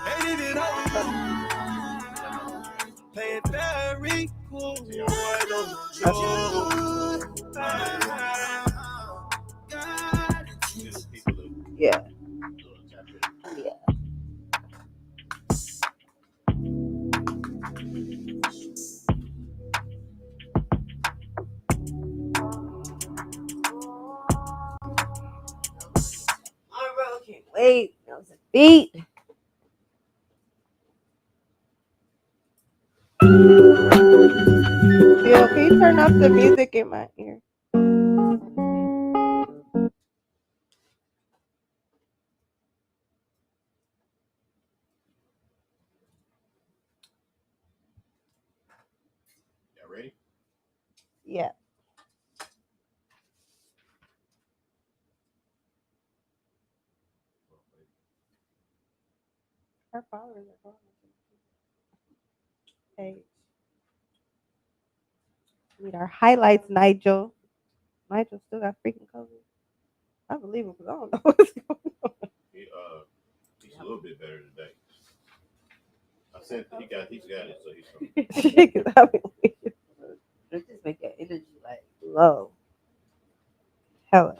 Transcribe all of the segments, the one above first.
Hated it all. Play it very cool. I don't know. Yeah. Can't wait. That was a beat. Bill, can you turn off the music in my ear? Y'all ready? Yeah. Our followers are gone. Hey. Need our highlights, Nigel. Nigel still got freaking COVID. I believe him because I don't know what's going on. He's a little bit better today. I said he's got it, so he's just make your energy like low. Hell,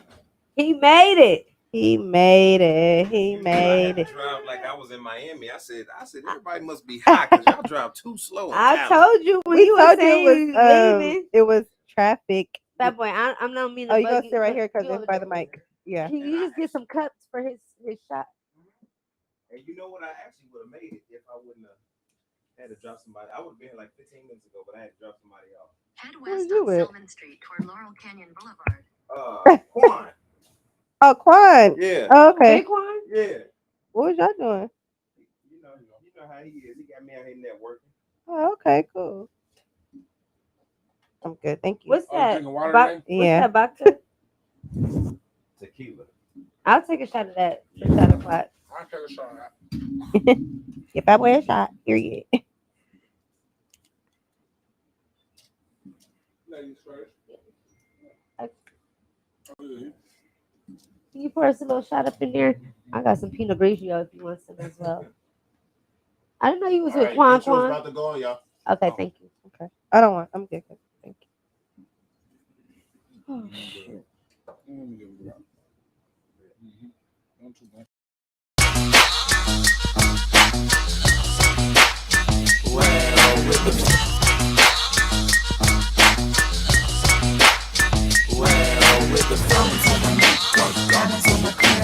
he made it. He made it. He made it. Drive like I was in Miami. I said everybody must be high because y'all drive too slow. I told you when you were saying leaving. It was traffic. That boy, I'm not meaning. Oh, you gonna sit right here because it's by the mic. Yeah. Can you just get some cups for his shot? And you know what? I actually would have made it if I wouldn't have had to drop somebody. I would have been here like 15 minutes ago, but I had to drop somebody off. Head west on Sylvan Street toward Laurel Canyon Boulevard. Quan. Oh, Quan. Yeah. Oh, okay. Big Quan? Yeah. What was y'all doing? You know how he is. He got me out here networking. Oh, okay, cool. I'm good, thank you. What's that? Yeah. What's that vodka? Tequila. I'll take a shot of that for 7 o'clock. I'll take a shot of that. If I wear a shot, period. Ladies first. Can you pour us a little shot up in there? I got some Pinot Grigio if you want some as well. I didn't know you was with Quan. About to go, y'all. Okay, thank you. Okay. I don't want. I'm good. Thank you. Oh shit.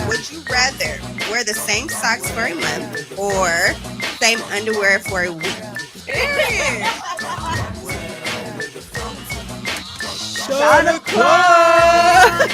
Would you rather wear the same socks for a month or same underwear for a week? Shot o'clock.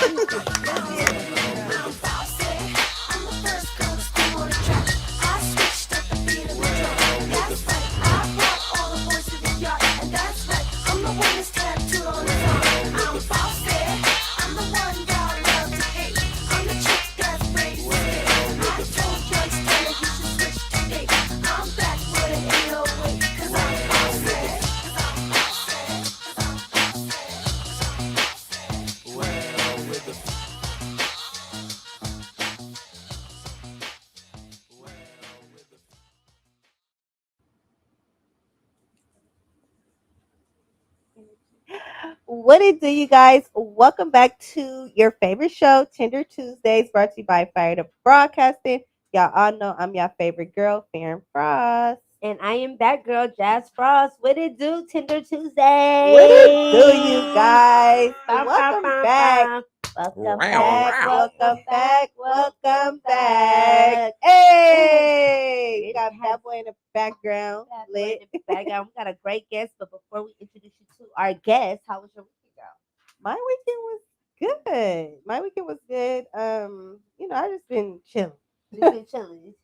What it do, you guys? Welcome back to your favorite show, Tender Tuesdays, brought to you by Fired Up Broadcasting. Y'all all know I'm your favorite girl, Farron Frost. And I am that girl, Jazz Frost. What it do, Tender Tuesday? What it do, you guys? Welcome back. Welcome back. Hey! We got Bad Boy in the background. Lit. We got a great guest, but before we introduce you to our guest, how was your weekend, girl? My weekend was good. I just been chilling.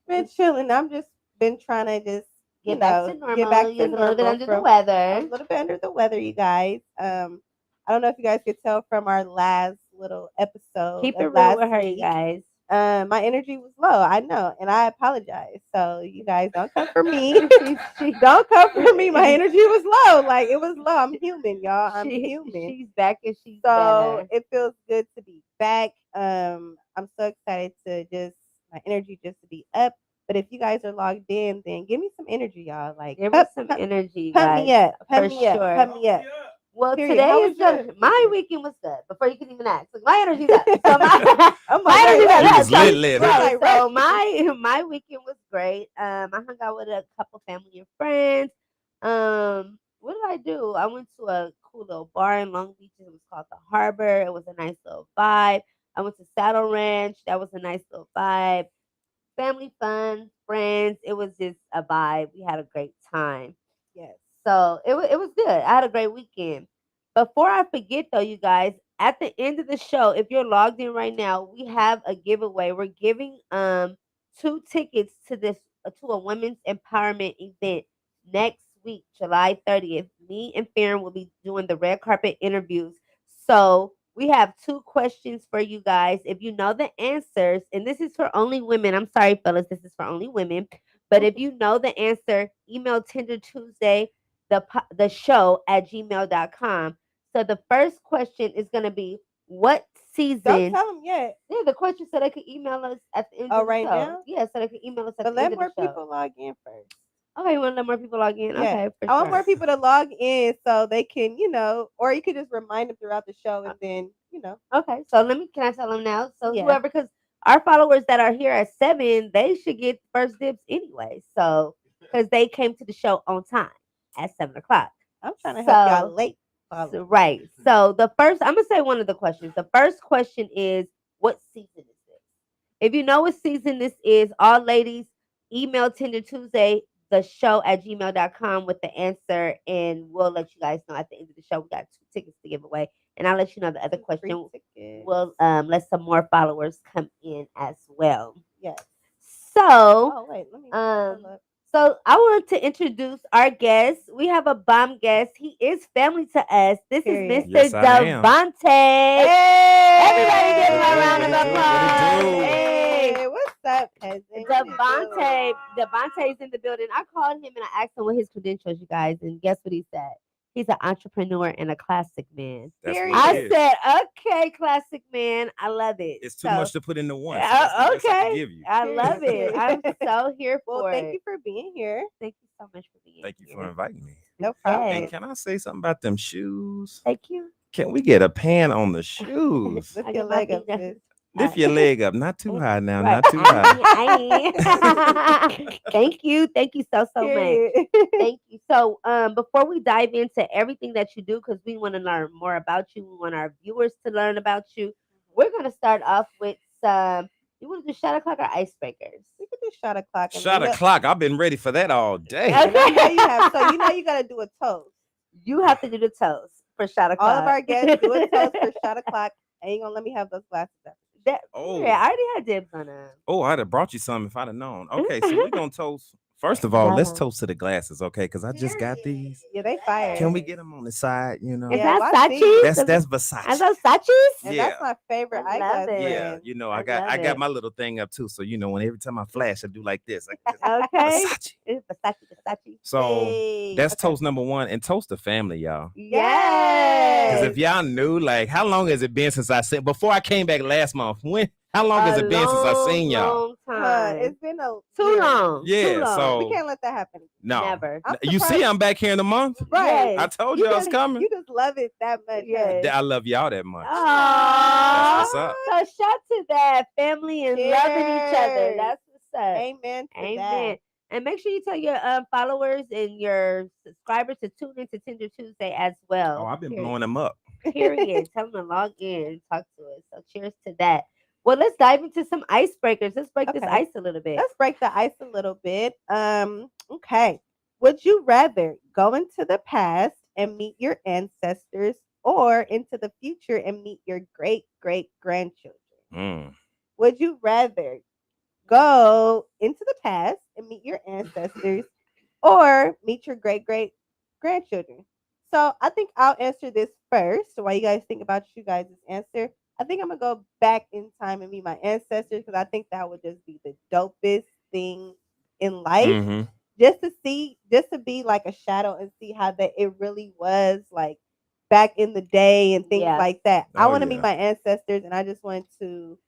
Been chilling. I'm just been trying to just get back to normal. A little bit under the weather. A little bit under the weather, you guys. I don't know if you guys could tell from our last little episode. Keep it real with her, you guys. My energy was low. I know, and I apologize. So you guys don't come for me. Don't come for me. My energy was low. Like it was low. I'm human, y'all. I'm human. She's back and she's so better. It feels good to be back. I'm so excited to just my energy just to be up. But if you guys are logged in, then give me some energy, y'all. Like Give us some energy, pump guys. me up, for pump me up, sure. pump me up. Well, Period. today How is was your my weekend? weekend was good. Before you can even ask, like, my energy's up. So my Oh my energy's God, up. He was So- lit, right. huh? So my weekend was great. I hung out with a couple family and friends. What did I do? I went to a cool little bar in Long Beach. It was called the Harbor. It was a nice little vibe. I went to Saddle Ranch. That was a nice little vibe. Family fun, friends. It was just a vibe. We had a great time. Yes. So it was good. I had a great weekend. Before I forget though, you guys, at the end of the show, if you're logged in right now, we have a giveaway. We're giving 2 tickets to to a women's empowerment event next week, July 30th. Me and Farron will be doing the red carpet interviews. So we have 2 questions for you guys. If you know the answers, and this is for only women. I'm sorry, fellas, this is for only women. But if you know the answer, email Tender Tuesday the show at gmail.com. So the first question is going to be, what Don't season? tell them yet. Yeah, the question so they can email us at the end Oh, of the right show. now? Yeah, so they can email us at But the let end of more the show. people log in first. Okay, you want to let more people log in? Yeah. Okay, for I want sure. more people to log in so they can, or you could just remind them throughout the show and then, Okay, so can I tell them now? So Yeah. whoever, because our followers that are here at 7, they should get first dibs anyway. So, because they came to the show on time at 7 o'clock. I'm trying to help y'all So- late. Right. So the first, I'm gonna say one of the questions. The first question is, what season is this? If you know what season this is, all ladies, email Tender Tuesday the show at gmail.com with the answer, and we'll let you guys know at the end of the show. We got 2 tickets to give away, and I'll let you know the other Free question. tickets. We'll let some more followers come in as well. Yes. So Oh, wait. Let me look. so I want to introduce our guest. We have a bomb guest. He is family to us. This Period. is Mr. Yes, I am. Davonte. Hey! Everybody give him a What it round do, of what it do, what it applause. do? Hey. Hey, what's up, cousin? What you doing? Devontae's in the building. I called him and I asked him what his credentials, you guys, and guess what he said? He's an entrepreneur and a classic man. That's Period. what I it is. said, okay, classic man. I love it. It's too So, much to put into one. So that's the best I okay. can give you. I love it. I'm so here for Well, it. thank you for being here. Thank you so much for being Thank you here. for inviting me. No problem. And can I say something about them shoes? Thank you. Can we get a pan on the shoes? Lift I your get my leg up, feet sis. Lift your leg up. Not too high now. Right. Not too high. Thank you so much. Period. Thank you. So, before we dive into everything that you do, because we want to learn more about you, we want our viewers to learn about you. We're gonna start off with some. You want to do shot o'clock or icebreakers? We could do shot o'clock. and Shot then o'clock. I've been ready for that all day. Okay. And I know you have. So you know you got to do a toast. You have to do the toast for shot o'clock. All of our guests do a toast for shot o'clock. And you gonna let me have those glasses after. Oh. Yeah, I already had dibs on them. Oh, I'd have brought you some if I'd have known. Okay, so we're gonna toast. First of all, let's Uh-huh. toast to the glasses, okay? Because I just got these. Yeah, they fire. Can we get them on the side? You know, Is Yeah, that well, I see. Sachi? that's Are Versace. those Sachi's? And Yeah. that's my favorite I love eyeglass it. Yeah, brand. you know, I I got love it. my little thing up too. So you know, when every time I flash, I do like this. Like, Okay. Versace. It's Versace. So Hey, that's okay. toast number one, and toast the family, y'all. Yes. Because if y'all knew, like, how long has it been since I seen? Before I came back last month, how long has it been since I seen y'all? Long time. It's been Too long. Yeah, Too long. so- We can't let that happen. No, Never. I'm you see, surprised- I'm back here in a month. Right. I told You you I was just- coming. You just love it that much. Yes. I love y'all that much. Aww. That's what's up. So shout to that family and loving each other. Cheers. That's what's up. Amen to Amen. that. And make sure you tell your followers and your subscribers to tune into Tender Tuesday as well. Oh, I've been Period. blowing them up. Period. Tell them to log in and talk to us. So cheers to that. Well, let's dive into some icebreakers. Let's break this Okay. ice a little bit. Let's break the ice a little bit. Okay. Would you rather go into the past and meet your ancestors or into the future and meet your great great grandchildren? Mm. Would you rather go into the past and meet your ancestors or meet your great great grandchildren? So I think I'll answer this first while you guys think about you guys' answer. I think I'm gonna go back in time and meet my ancestors because I think that would just be the dopest thing in life. Mhm. Just to be like a shadow and see how that it really was like back in the day and things Yeah. like that. I Oh, want to yeah. meet my ancestors and I just want to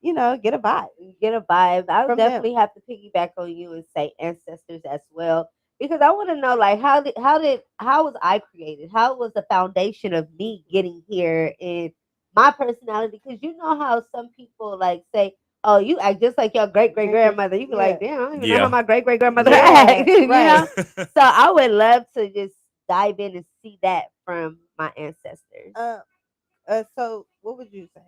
get a vibe. Get a vibe. I would From them. definitely have to piggyback on you and say ancestors as well. Because I want to know, like, how was I created? How was the foundation of me getting here in my personality? Because you know how some people like say, "Oh, you act just like your great great grandmother." You be like, "Damn, I don't even know Yeah. how my great great grandmother Yeah, act." You right. know. So I would love to just dive in and see that from my ancestors. So what would you say?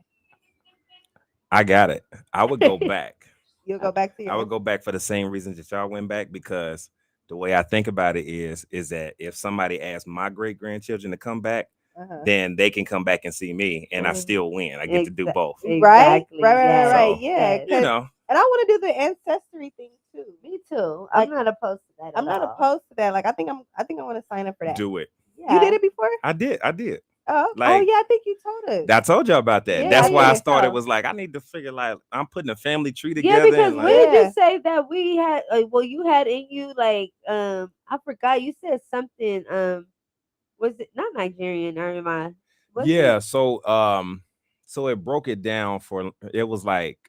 I got it. I would go back. You'll go back to I your would go back for the same reasons that y'all went back, because the way I think about it is that if somebody asked my great grandchildren to come back, uh-huh. then they can come back and see me, and I Mhm. still win. I get to do Exa- both. Right, Exactly. right, Yes. right. So, Yeah, yes. You know, and I want to do the ancestry thing too. Me too. Like, I'm not opposed to that. I'm at not all. opposed to that. Like, I think I want to sign up for that. do it. You did it before? I did. Oh, Like, yeah. I think you told us. I told y'all about that. Yeah, That's I why I think started. so. Was like, I need to figure, like, I'm putting a family tree Yeah, together. because and, what like, did you Yeah. say that we had? Well, you had in you like I forgot. You said something. Was it not Nigerian? Or am I? Was yeah. it? So it broke it down for. It was like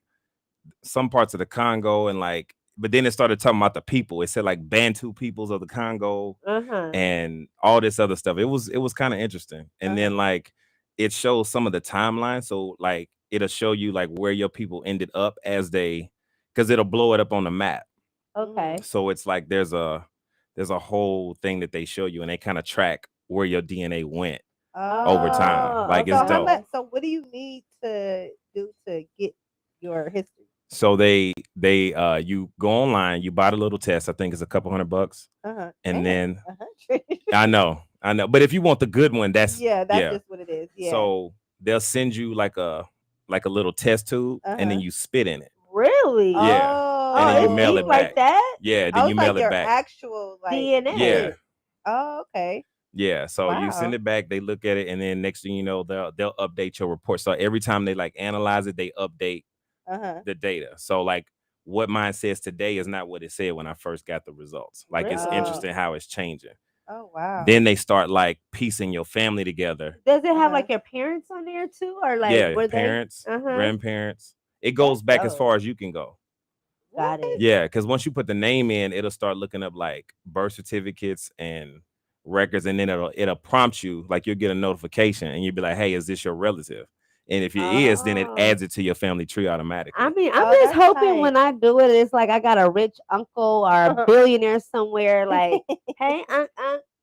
some parts of the Congo and like, but then it started talking about the people. It said like Bantu peoples of the Congo Uh-huh. and all this other stuff. It was kind of interesting. And then like it shows some of the timeline. So like it'll show you like where your people ended up as they, because it'll blow it up on the map. Okay. So it's like there's a whole thing that they show you, and they kind of track where your DNA went over time. Like, it's So how dope. much? So what do you need to do to get your history? So they you go online, you buy the little test. I think it's a couple $100, and then I know, but if you want the good one, that's that's just what it is. Yeah. So they'll send you like a little test tube, and then you spit in it. Really? Yeah. Oh, And then you it's mail deep it like back. that? Yeah, I then was you like mail it your back. actual like DNA. Yeah. Oh, okay. Yeah, so you send Wow. it back, they look at it, and then next thing you know, they'll update your report. So every time they like analyze it, they update the data. So like what mine says today is not what it said when I first got the results. Like, it's Really? interesting how it's changing. Oh wow. Then they start like piecing your family together. Does it have like your parents on there too, or like Yeah, were parents, they? grandparents. It goes back as far as you can go. Got it. Yeah, because once you put the name in, it'll start looking up like birth certificates and records, and then it'll prompt you, like you'll get a notification, and you'll be like, "Hey, is this your relative?" And if it is, then it adds it to your family tree automatically. I mean, I'm just hoping when I do it, it's like I got a rich uncle or a billionaire somewhere. Like, hey,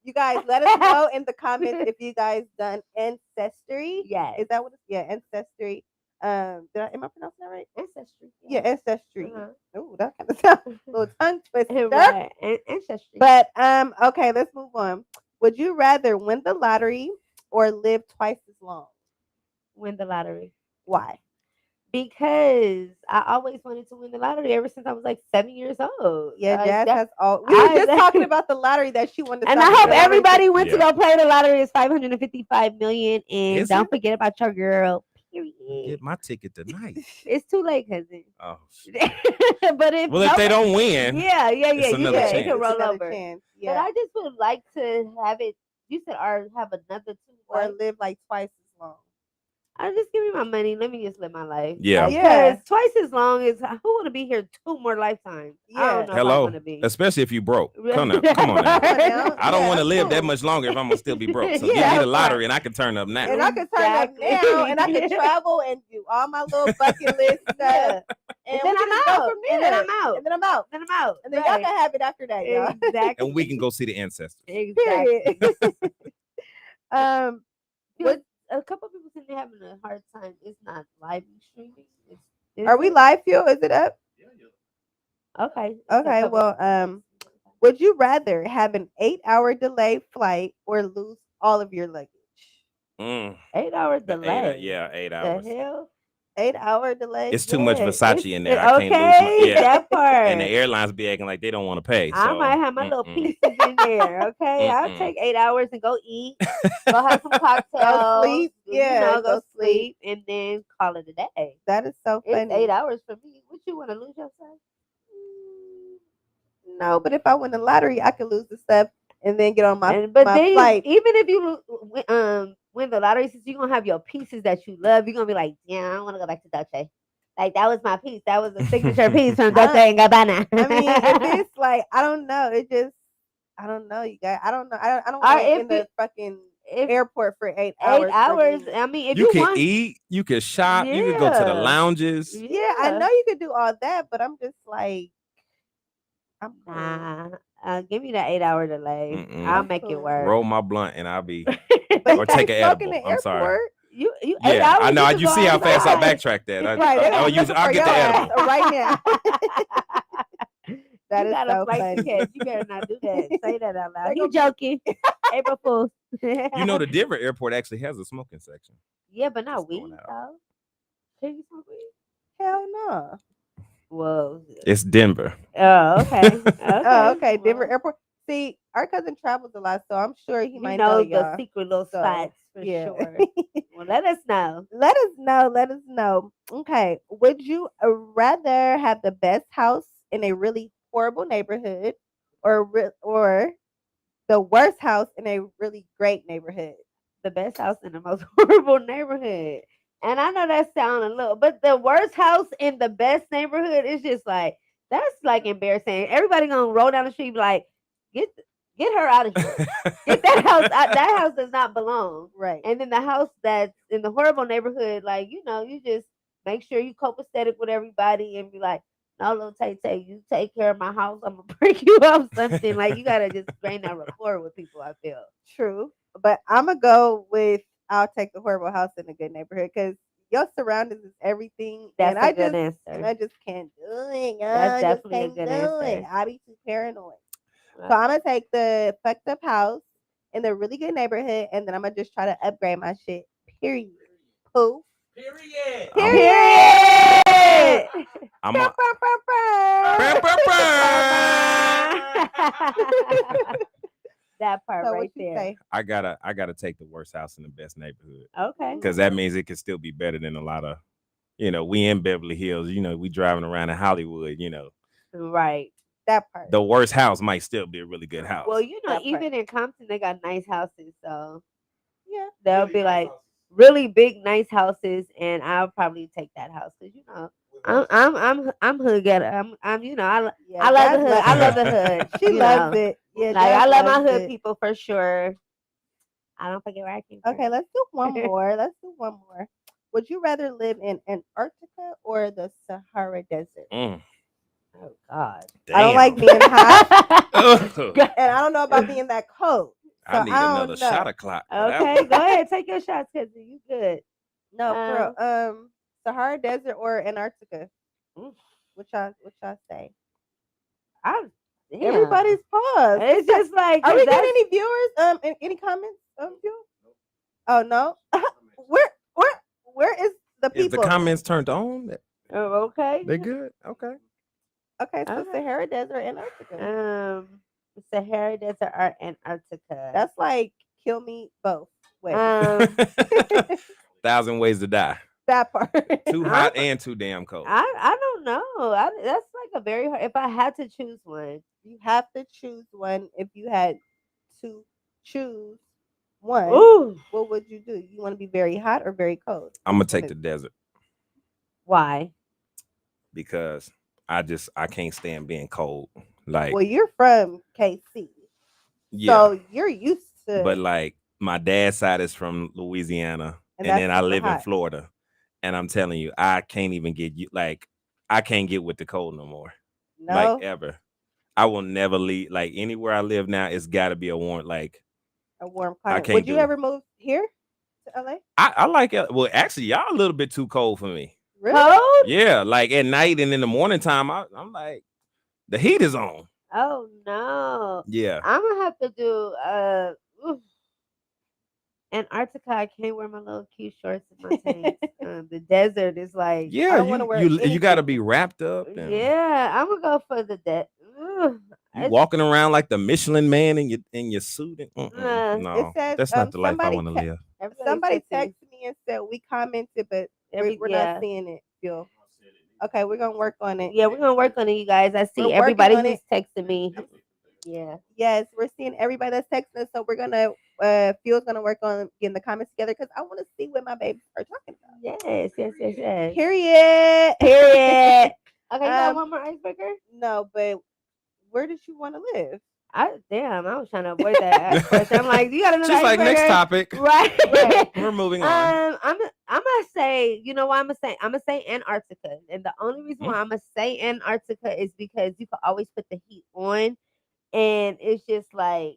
you guys, let us know in the comments if you guys done ancestry. Yes. Is that what it's? Yeah, ancestry. Am I pronouncing that right? Ancestry. Yeah, ancestry. Oh, that kind of sounds a little tongue twister. Right. Ancestry. But okay, let's move on. Would you rather win the lottery or live twice as long? Win the lottery. Why? Because I always wanted to win the lottery ever since I was like 7 years old. Yeah, Jazz has all. We were just talking about the lottery that she wanted to. And I hope everybody went to go play the lottery. It's 555 million. And don't forget about your girl. Period. Get my ticket tonight. It's too late, cousin. Oh, but if they don't win, it's another chance. You can roll over. Yeah. But I just would like to have it. You said, or have another two, or live like twice as long. Just give me my money. Let me just live my life. Yeah. Because tways as long as who want to be here 2 more lifetimes? Yeah. I don't know if I Hello. want to be. Especially if you broke. Come on now. I don't want to live that much longer if I'm gonna still be broke. So give me the lottery and I can turn up now. And I can turn up now, and I can travel and do all my little bucket list stuff. And then I'm out. And then I'm out. And then I'm out. Then I'm out. And then y'all can have it after that, y'all. Exactly. And we can go see the ancestors. Exactly. What? A couple people seem to be having a hard time. It's not live streaming. Are we live, Phil? Is it up? Okay. Okay. Well, would you rather have an 8-hour delay flight or lose all of your luggage? 8 hours delay. 8 hours. The hell? 8-hour delay. It's too much Versace in there. I can't lose my that part. And the airlines be acting like they don't want to pay. So. I might have my little pieces in there. Okay, I'll take 8 hours and go eat, go have some cocktails, go sleep. Go sleep, and then call it a day. That is so funny. It's 8 hours for me. What you want to lose yourself? No, but if I win the lottery, I could lose the stuff and then get on my But my then flight. Even if you win the lottery, since you're gonna have your pieces that you love, you're gonna be like, yeah, I don't want to go back to Dolce. Like that was my piece. That was a signature piece from Dolce and Gabbana. I mean, if it's like, I don't know. It just, I don't know, you guys. I don't know. I don't Or wait if in the fucking airport for 8 hours. 8 hours. for me. I mean, if You you can want, eat, you can shop, you can go to the Yeah. lounges. Yeah, I know you could do all that, but I'm just like, I'm cool. Nah, give me that 8-hour delay. Mm-mm. I'll I'm make it cool. work. Roll my blunt and I'll be But or you take can't an smoke in edible. the I'm sorry. airport. You 8 Yeah, hours. I know. can You go see how fast I outside. backtracked that. Right, they I'll gonna use. looking I'll for get your the ass edible. right now. That You is got a so flight to funny. catch. You better not do that. Say that out loud. They You gonna joking? April Fools. You know, the Denver airport actually has a smoking section. Yeah, but not Just throwing weed that though. Can you smoke weed? Hell no. Whoa. It's Denver. Oh, okay. Okay. Oh, okay. Denver Well, Airport. See, our cousin travels a lot, so I'm sure he he might know knows the y'all. secret little So, spots for yeah. sure. Well, let us know. Let us know. Let us know. Okay. Would you rather have the best house in a really horrible neighborhood, or the worst house in a really great neighborhood? The best house in the most horrible neighborhood. And I know that sounds a little, but the worst house in the best neighborhood is just like that's like embarrassing. Everybody gonna roll down the street and be like, get her out of here. Get that house out. That house does not belong. Right. And then the house that's in the horrible neighborhood, like you just make sure you copacetic with everybody and be like, no, little Tay, you take care of my house. I'm gonna bring you up something. Like you gotta just gain that rapport with people. I feel. True. But I'm gonna go with I'll take the horrible house in a good neighborhood because your surroundings is everything. That's and a good answer. I just can't do it. That's I just definitely a can't good do it. answer. I be too paranoid. So I'm gonna take the fucked up house in the really good neighborhood, and then I'm gonna just try to upgrade my shit. Period. Poof. Period. Period. I'm a, That part So right what you there. say? I gotta take the worst house in the best neighborhood Okay. because that means it can still be better than a lot of, we in Beverly Hills, we driving around in Hollywood, Right. That part. the worst house might still be a really good house. Well, That part. even in Compton, they got nice houses, so Yeah. they'll be like really big, nice houses, and I'll probably take that house because I'm hood getter. I'm Yeah, I love the Dad hood. I love the hood. She you loves know. it. Yeah, Like Dad I love my loves hood it. people for sure. I don't forget where I came from. Okay, let's do one more. Would you rather live in Antarctica or the Sahara Desert? Mm, Oh God. I don't like damn. being hot, Ugh. and I don't know about being that cold. I So need I don't another shot know. of clock. for that Okay, one. go ahead, take your shots, cousin. You good? No, for real. Sahara Desert or Antarctica? Mm. What y'all say? Damn. Everybody's paused. It's just like Are we 'cause getting that's- any viewers? Any comments? Viewers? Oh no. Where is the Is people? the comments turned on? Oh, okay. They good? Okay. Okay, so Okay. Sahara Desert, Antarctica. Sahara Desert or Antarctica. That's like kill me both ways. Thousand ways to die. That part. Too hot and too damn cold. I don't know. That's like a very hard. If I had to choose one, You have to choose one. If you had to choose one, ooh, what would you do? You want to be very hot or very cold? I'm gonna Which one take the is- desert why? because I can't stand being cold. Like Well, you're from KC, yeah, so you're used to. but like my dad's side is from Louisiana, And and that's then I super live in hot. Florida, and I'm telling you, I can't even get you like I can't get with the cold no more. no, Like ever. I will never leave. Like anywhere I live now, it's got to be a warm. Like a warm I climate. can't Would you do it. ever move here to LA? I like it. Well, actually, y'all a little bit too cold for me. Really? Cold? Yeah, like at night and in the morning time, I'm like, the heat is on. Oh no. Yeah. I'm gonna have to do Antarctica. I can't wear my little cute shorts and my tanks. The desert is like Yeah, don't wanna wear you got to anything. be wrapped up. And yeah. I'm gonna go for the desert. you walking around like the Michelin man in your suit. And, no, says, that's not the life I somebody want to te- live. Somebody texted me and said we commented, but we're yeah. not seeing it. Phil. Okay, we're gonna work on it. Yeah, we're gonna work on it, you guys. I see We're working everybody on who's texting me. Yeah. Yes, we're seeing everybody that's texting us, so we're gonna Phil's gonna work on getting the comments together because I want to see what my babies are talking about. Yes. Period. Period. Okay, you got Um, one more icebreaker? No, but where did you want to live? I was trying to avoid that question. I'm like, you got another She's like, next icebreaker? topic. Right. We're moving on. I'm gonna say, you know what I'm gonna say Antarctica. And the only reason why I'm gonna say Antarctica is because you can always put the heat on, and it's just like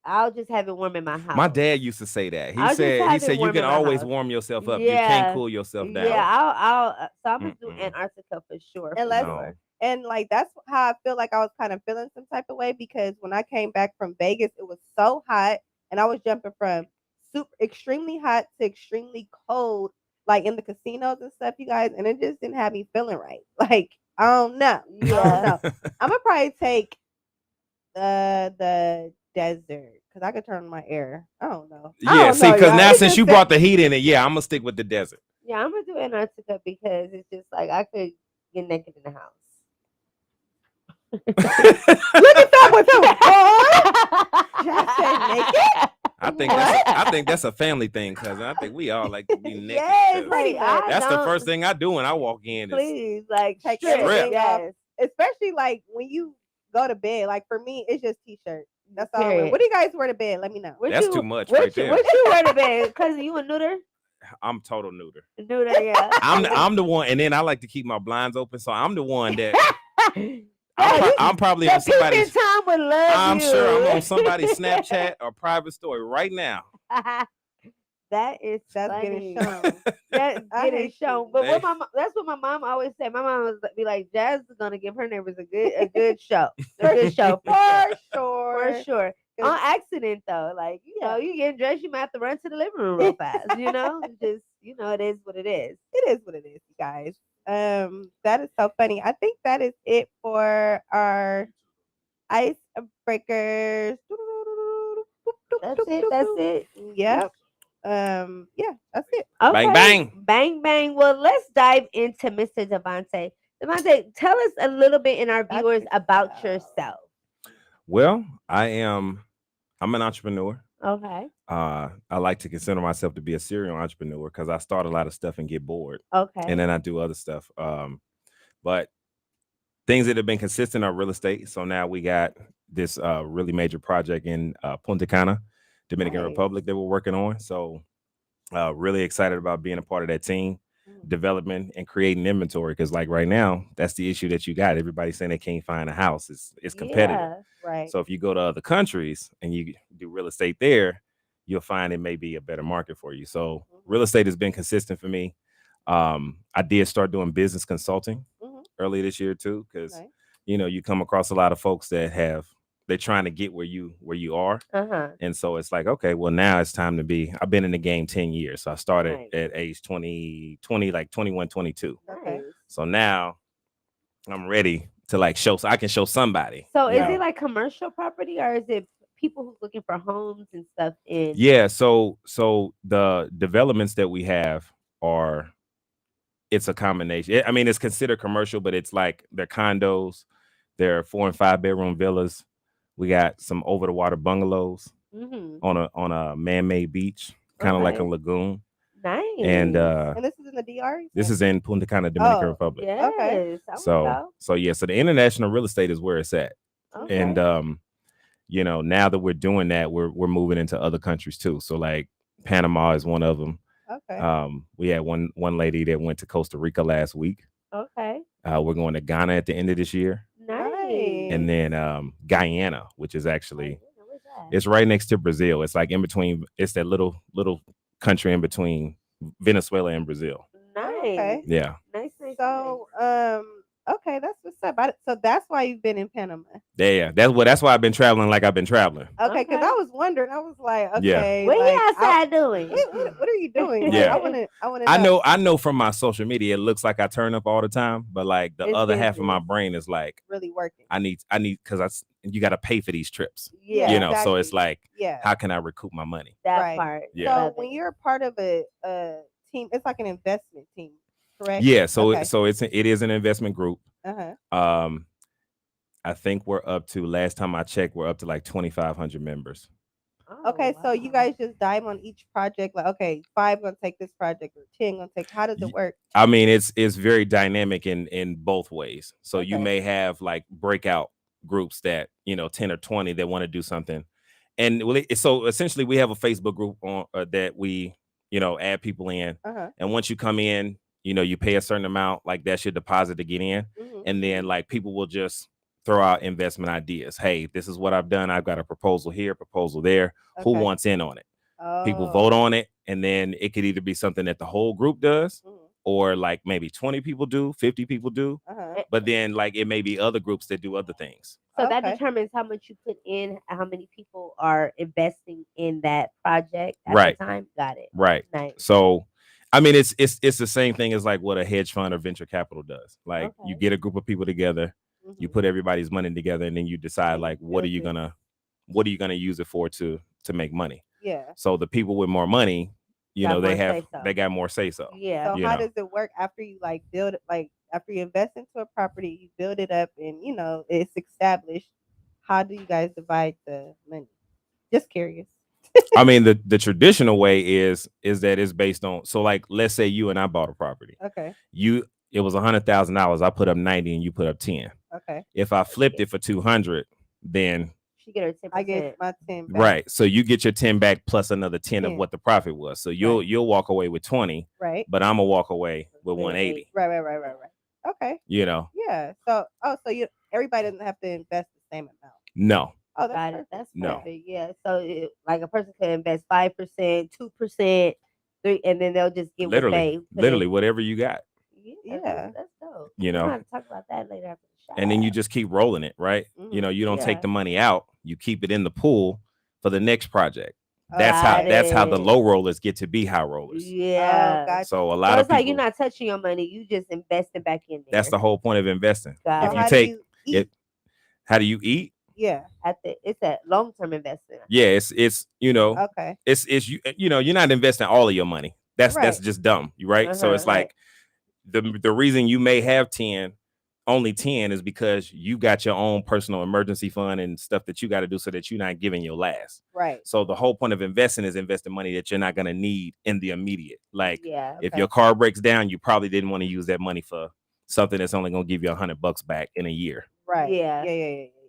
I'll just have it warm in my house. My dad used to say that. I'll just have He it said you warm can in my always house. warm yourself up. You can't Yeah. cool yourself down. Yeah, I'll so I'm gonna do Mm-mm. Antarctica for sure. And for let's sure. and like that's how I feel like I was kind of feeling some type of way because when I came back from Vegas, it was so hot and I was jumping from super extremely hot to extremely cold, like in the casinos and stuff, you guys, and it just didn't have me feeling right. Like I don't know. I don't know. I'm gonna probably take the desert because I could turn on my air. I don't know. Yeah, see, know, because y'all. now It's since just you that- brought the heat in it, yeah, I'm gonna stick with the desert. Yeah, I'm gonna do Antarctica because it's just like I could get naked in the house. Look at that with him. Just said naked. I think that's a family thing, cousin. I think we all like to be naked. Yes, 'cause like, I that's the don't- first thing I do when I walk in. Is, Please, like Take strip. everything off. Yes. Especially like when you go to bed. Like for me, it's just t-shirt. That's all I wear. Period. What do you guys wear to bed? Let me know. What That's you- too much what right you, there. What you wear to bed? Cousin, you a neuter? I'm total neuter. Neuter, yeah. I'm the one, and then I like to keep my blinds open, so I'm the one that Yeah, I'm probably the on peeping somebody's. Tom would love I'm you. sure I'm on somebody's Snapchat or private story right now. That is That's funny. getting shown. That's I getting hate shown. you. But They- that's what my mom always said. My mom was be like, Jazz is gonna give her neighbors a good show. A good show for For sure. sure. For sure. On accident though. Like, you know, you getting dressed, you might have to run to the living room real fast. You know? Just, you know, it is what it is. It is what it is, you guys. That is so funny. I think that is it for our icebreakers. That's it. Yep. Yeah, that's it. Okay. Bang, bang. Bang bang. Well, let's dive into Mr. Davonte. Davonte, tell us a little bit in our About viewers about yourself. yourself. Well, I'm an entrepreneur. Okay. I like to consider myself to be a serial entrepreneur because I start a lot of stuff and get bored, Okay. and then I do other stuff. But things that have been consistent are real estate. So now we got this really major project in Punta Cana, Dominican Nice. Republic that we're working on. So really excited about being a part of that team, development and creating inventory. Because like right now, that's the issue that you got. Everybody's saying they can't find a house. It's competitive. Yeah. Right. So if you go to other countries and you do real estate there, you'll find it may be a better market for you. So real estate has been consistent for me. I did start doing business consulting earlier this year too, because Right. you know you come across a lot of folks that they're trying to get where you are, and so it's like, okay, well now it's time to be. I've been in the game 10 years, so I started Nice. at age 20, like 21, 22. Okay. So now I'm ready to like show, so I can show somebody. So you is know? it like commercial property or is it people who's looking for homes and stuff in? Yeah, so the developments that we have it's a combination. I mean, it's considered commercial, but it's like they're condos, they're 4 and 5 bedroom villas. We got some over the water bungalows on a man-made beach, kind of like a Okay. lagoon. Nice. And this is in the DR? you this said? is in Punta Cana, Dominican Oh, Republic. yes. Okay. I wanna So go. so the international real estate is where it's at. Okay. And you know, now that we're doing that, we're moving into other countries too. So like Panama is one of them. Okay. We had one lady that went to Costa Rica last week. Okay. We're going to Ghana at the end of this year, Nice. and then Guyana, which is actually Where's that? it's right next to Brazil. It's like in between. It's that little country in between Venezuela and Brazil. Nice. Okay. Yeah, Nice. So, okay, that's what's up. So that's why you've been in Panama. yeah. That's why I've been traveling like I've been traveling. Okay, because Okay. I was wondering. I was like, Yeah. okay, What like, you outside doing? what are you doing? Like, Yeah. I want to. I know from my social media, it looks like I turn up all the time, but like the It's other half of my business. brain is like, really working. I need because you got to pay for these trips. Yeah, You know, so it's exactly. like, Yeah. how can I recoup my money? That Right. part. Yeah. So Love when it. you're a part of a team, it's like an investment team, correct? Yeah, so Okay. it is an investment group. Uh-huh. I think we're up to, last time I checked, we're up to like 2,500 members. Oh, Okay, so you wow. guys just dive on each project. Like, okay, 5 gonna take this project, or 10 gonna take. How does it work? I mean, it's very dynamic in both ways. So you Okay. may have like breakout groups that 10 or 20 that want to do something, and so essentially we have a Facebook group on that we add people in, Uh-huh. and once you come in, you pay a certain amount, like that's your deposit to get in, Mhm. and then like people will just throw out investment ideas. Hey, this is what I've done. I've got a proposal here, proposal there. Who Okay. wants in on it? People Oh. vote on it, and then it could either be something that the whole group does, Mhm. or like maybe 20 people do, 50 people do, Uh-huh. but then like it may be other groups that do other things. So that Okay. determines how much you put in, how many people are investing in that project at Right. the time. Got it. Right. Nice. So I mean, it's the same thing as like what a hedge fund or venture capital does. Like you Okay. get a group of people together, you Mhm. put everybody's money together, and then you decide And like you what are build you it. gonna use it for to make money. Yeah. So the people with more money, Got they more say-so. they got more say so. Yeah. So You how know. does it work after you like build it? Like after you invest into a property, you build it up, and it's established. How do you guys divide the money? Just curious. I mean, the traditional way is that it's based on, so like let's say you and I bought a property. Okay. It was $100,000. I put up 90 and you put up 10. Okay. If I flipped it for 200, then She get her 10%. I get my 10 back. right. So you get your 10 back plus another 10 of 10. what the profit was. So you'll walk away with 20, Right. but I'm gonna walk away with With 180. Right. Okay. You Yeah. So everybody doesn't have to invest the same amount. no. Oh, that's Got it. perfect. That's No. perfect. Yeah. So like a person could invest 5%, 2%, 3, and then they'll just get what they put Literally in. whatever you got, Yeah. That's dope. You We're know. gonna have to talk about that later after the show. and then you just keep rolling it, right? Mhm. You don't Yeah. take the money out, you keep it in the pool for the next project. Oh, That's how the it. low rollers get to be high rollers. Yeah. gotcha. So a So lot it's of like people, you're not touching your money. You just investing back in there. that's the whole point of investing. Got If So it. you how take do you it, eat? how do you eat? Yeah. It's a long term investment. Yeah, it's Okay. it's you're not investing all of your money. That's Right. just dumb, right? So it's Uh-huh. like the reason you may have only 10 is because you got your own personal emergency fund and stuff that you got to do so that you're not giving your last. Right. So the whole point of investing is investing money that you're not going to need in the immediate. Like Yeah. if Okay. your car breaks down, you probably didn't want to use that money for something that's only going to give you $100 back in a year. Right. Yeah.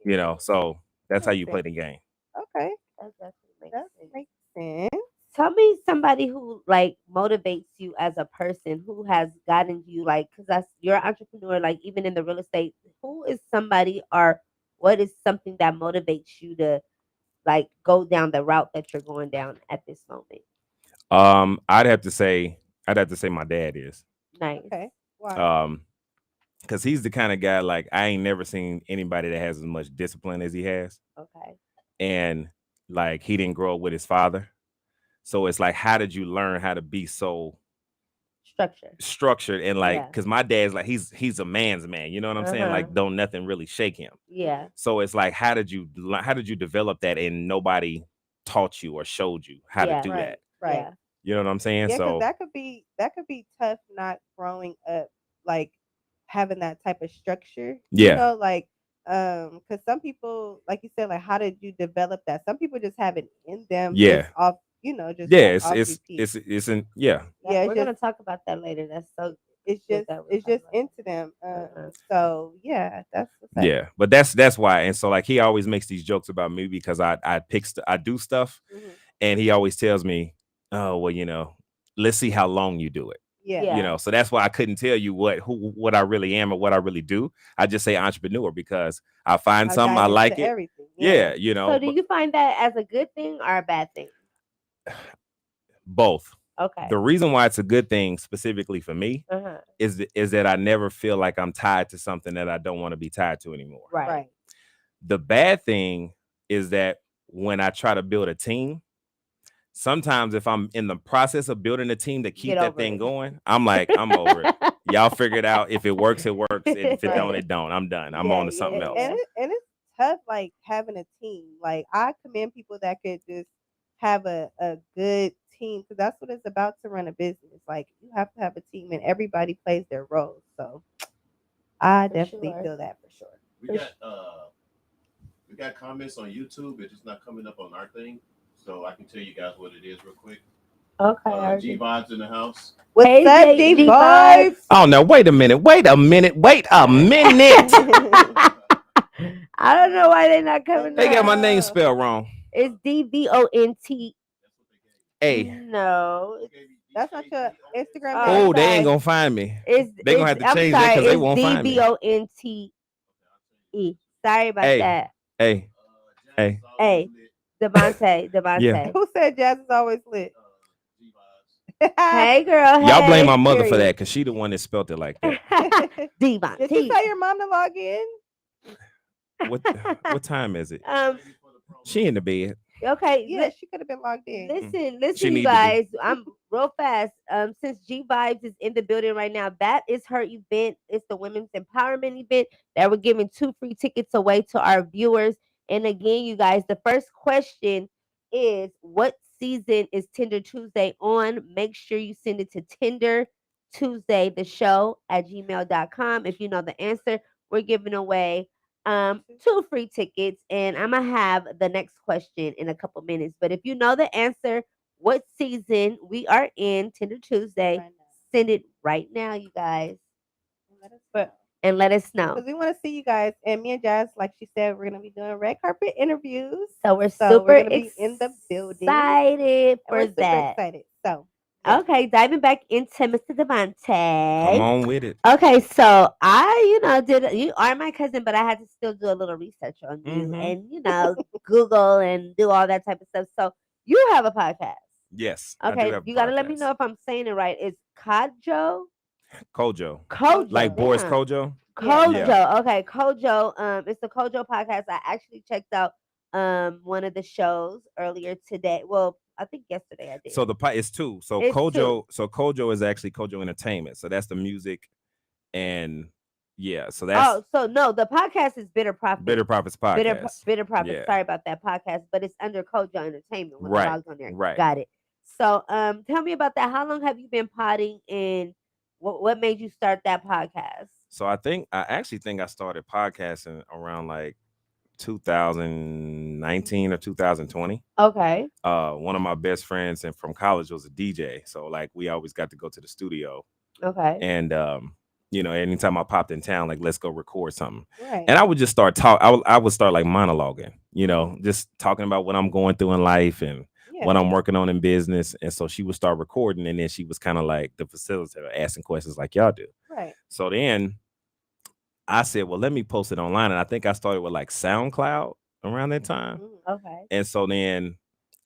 Yeah. So that's how Makes you play sense. the game. Okay. That definitely That makes sense. makes sense. Tell me somebody who like motivates you as a person, who has gotten you like, because you're an entrepreneur, like even in the real estate, who is somebody or what is something that motivates you to like go down the route that you're going down at this moment? I'd have to say my dad is. Nice. Okay. Why? Because he's the kind of guy, like I ain't never seen anybody that has as much discipline as he has. Okay. And like he didn't grow up with his father. So it's like, how did you learn how to be so structured and like, Yeah. because my dad's like he's a man's man, you know what I'm saying? Uh-huh. Like don't nothing really shake him. Yeah. So it's like, how did you develop that and nobody taught you or showed you how Yeah. to do that? Right. Yeah. You know what I'm saying? Yeah, because So that could be tough not growing up like having that type of structure. Yeah. Like because some people, like you said, like how did you develop that? Some people just have it in them. Yeah. Just off, just yeah, like, off repeat. it's in yeah. Yeah, We're gonna talk about that later. That's so it's good just that we're it's just talking about into them. Uh-huh. So yeah, that's what's up. Yeah, but that's why. And so like he always makes these jokes about me because I do stuff, Mhm. and he always tells me, oh well, let's see how long you do it. Yeah. So that's why I couldn't tell you what I really am or what I really do. I just say entrepreneur because I find I something got I like into it. everything. Yeah, So do you find that as a good thing or a bad thing? both. Okay. The reason why it's a good thing specifically for me Uh-huh. is that I never feel like I'm tied to something that I don't want to be tied to anymore. Right. The bad thing is that when I try to build a team, sometimes if I'm in the process of building a team to keep that thing going, I'm like, I'm over it. Y'all figure it out. If it works, it works. If it don't, it don't. I'm done. I'm on to something else. And it's tough, like having a team. Like I commend people that could just have a good team because that's what it's about to run a business. Like you have to have a team and everybody plays their roles. So I definitely feel that for sure. We got comments on YouTube. It's just not coming up on our thing. So I can tell you guys what it is real quick. Okay. G Vibes in the house. What's Hey, up, J- D D Vibes? Oh no! Wait a minute! Wait a minute! Wait a minute! I don't know why they're not coming They got my up. name spelled wrong. It's DVONT. Hey. No, That's not your Instagram Oh, name. Oh, they ain't sorry. gonna find me. It's They gonna have to I'm change that sorry, because they it's won't find me. DVONTE. Sorry about Hey. that. Hey. Hey. Hey, Davonte. Yeah. Who said Jazz is always lit? Hey, girl. Y'all blame hey, my mother for period. that because she the one that spelt it like that. Devonte. Did you tell your mom to log in? What time is it? She She in the bed. Okay. Yeah, she could have been logged in. Listen, She you need to be. guys. I'm real fast. Since G Vibes is in the building right now, that is her event. It's the women's empowerment event that we're giving 2 free tickets away to our viewers. And again, you guys, the first question is, what season is Tinder Tuesday on? Make sure you send it to Tinder Tuesday the show at gmail.com. If you know the answer, we're giving away 2 free tickets, and I'm gonna have the next question in a couple minutes. But if you know the answer, what season we are in Tinder Tuesday, Right now. send it right now, you guys, But and let us know. because we want to see you guys, and me and Jazz, like she said, we're gonna be doing red carpet interviews. So we're So super we're gonna be in the building. excited And for we're super that. excited. So yeah. Okay, diving back into Mr. Come Davonte. on with it. Okay, so I, you are my cousin, but I had to still do a little research on you Mhm. and, Google and do all that type of stuff. So you have a podcast. Yes. I do Okay, have a you got to let me podcast. know if I'm saying it right. It's Kojo? Kojo. Like Boris damn. Kojo? Kojo. Yeah. Okay, Kojo. It's the Kojo podcast. I actually checked out one of the shows earlier today. Well, I think yesterday I did. So it's two. So It's Kojo. So Kojo is actually Kojo Entertainment. So that's the music, and yeah. So that's so no, the podcast is Bitter Profit. Bitter Profits podcast. Bitter Profit. Yeah. Sorry about that podcast, but it's under Kojo Entertainment when Right, I logged on there. right. Got it. So tell me about that. How long have you been potting, and what made you start that podcast? So I actually think I started podcasting around like 2019 or 2020. Okay. One of my best friends and from college was a DJ. So like we always got to go to the studio. Okay. And anytime I popped in town, like let's go record something. Right. And I would just start I would start like monologuing, just talking about what I'm going through in life and what I'm working on in business. And so she would start recording, and then she was kind of like the facilitator, asking questions like y'all do. Right. So then I said, well, let me post it online. And I think I started with like SoundCloud around that time. Okay. And so then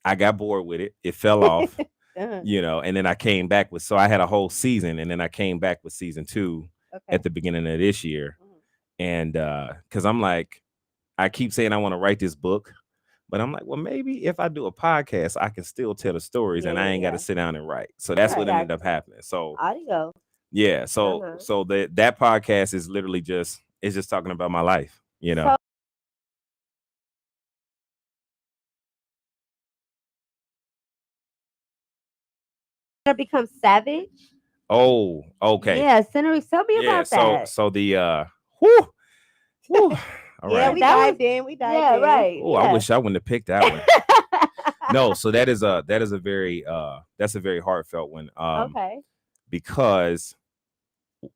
I got bored with it. It fell off, Uh-huh. and then I came back so I had a whole season, and then I came back with season 2 at the beginning of this year. And because I'm like, I keep saying I want to write this book, but I'm like, well, maybe if I do a podcast, I can still tell the stories and I ain't got to sit down and write. So that's what ended up happening. So audio. yeah. So that podcast is literally just talking about my life, So become savage. Oh, okay. Yeah, Cindery, tell me about that. So the whew, all Yeah, right. we dived in. We dived Yeah, in. right. Oh, I wish I wouldn't have picked that one. No, so that is a very heartfelt one. Okay. Because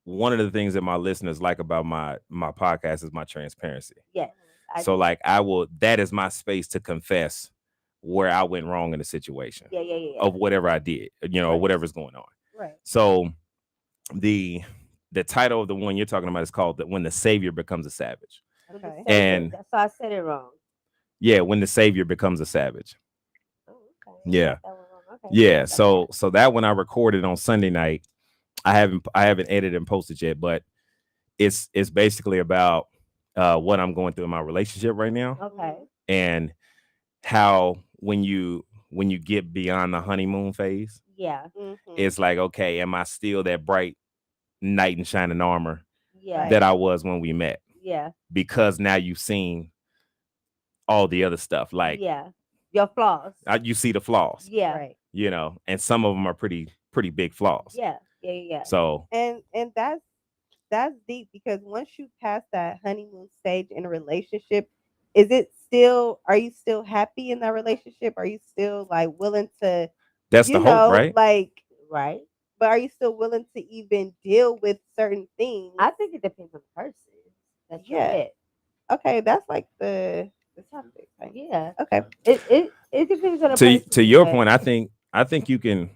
one of the things that my listeners like about my podcast is my transparency. Yes. So like that is my space to confess where I went wrong in a situation. Yeah. Of whatever I did, or whatever's going on. Right. So the title of the one you're talking about is called When the Savior Becomes a Savage. Okay. And so I said it wrong. Yeah, when the Savior becomes a savage. Oh, okay. Yeah. That one wrong. Okay. Yeah. So that one I recorded on Sunday night. I haven't edited and posted yet, but it's basically about what I'm going through in my relationship right now. Okay. And how when you get beyond the honeymoon phase, Yeah. it's like, okay, am I still that bright knight in shining armor Yeah. that I was when we met? Yeah. Because now you've seen all the other stuff, like your flaws. You see the flaws. Yeah. Right. And some of them are pretty big flaws. Yeah. So and that's deep, because once you pass that honeymoon stage in a relationship, is it still happy in that relationship? Are you still like willing to, That's the hope, right? like, Right. but are you still willing to even deal with certain things? I think it depends on the person that you're Yeah. with. Okay, that's like the topic. Right? Yeah. Okay. It depends on the To person. your but- point, I think you can,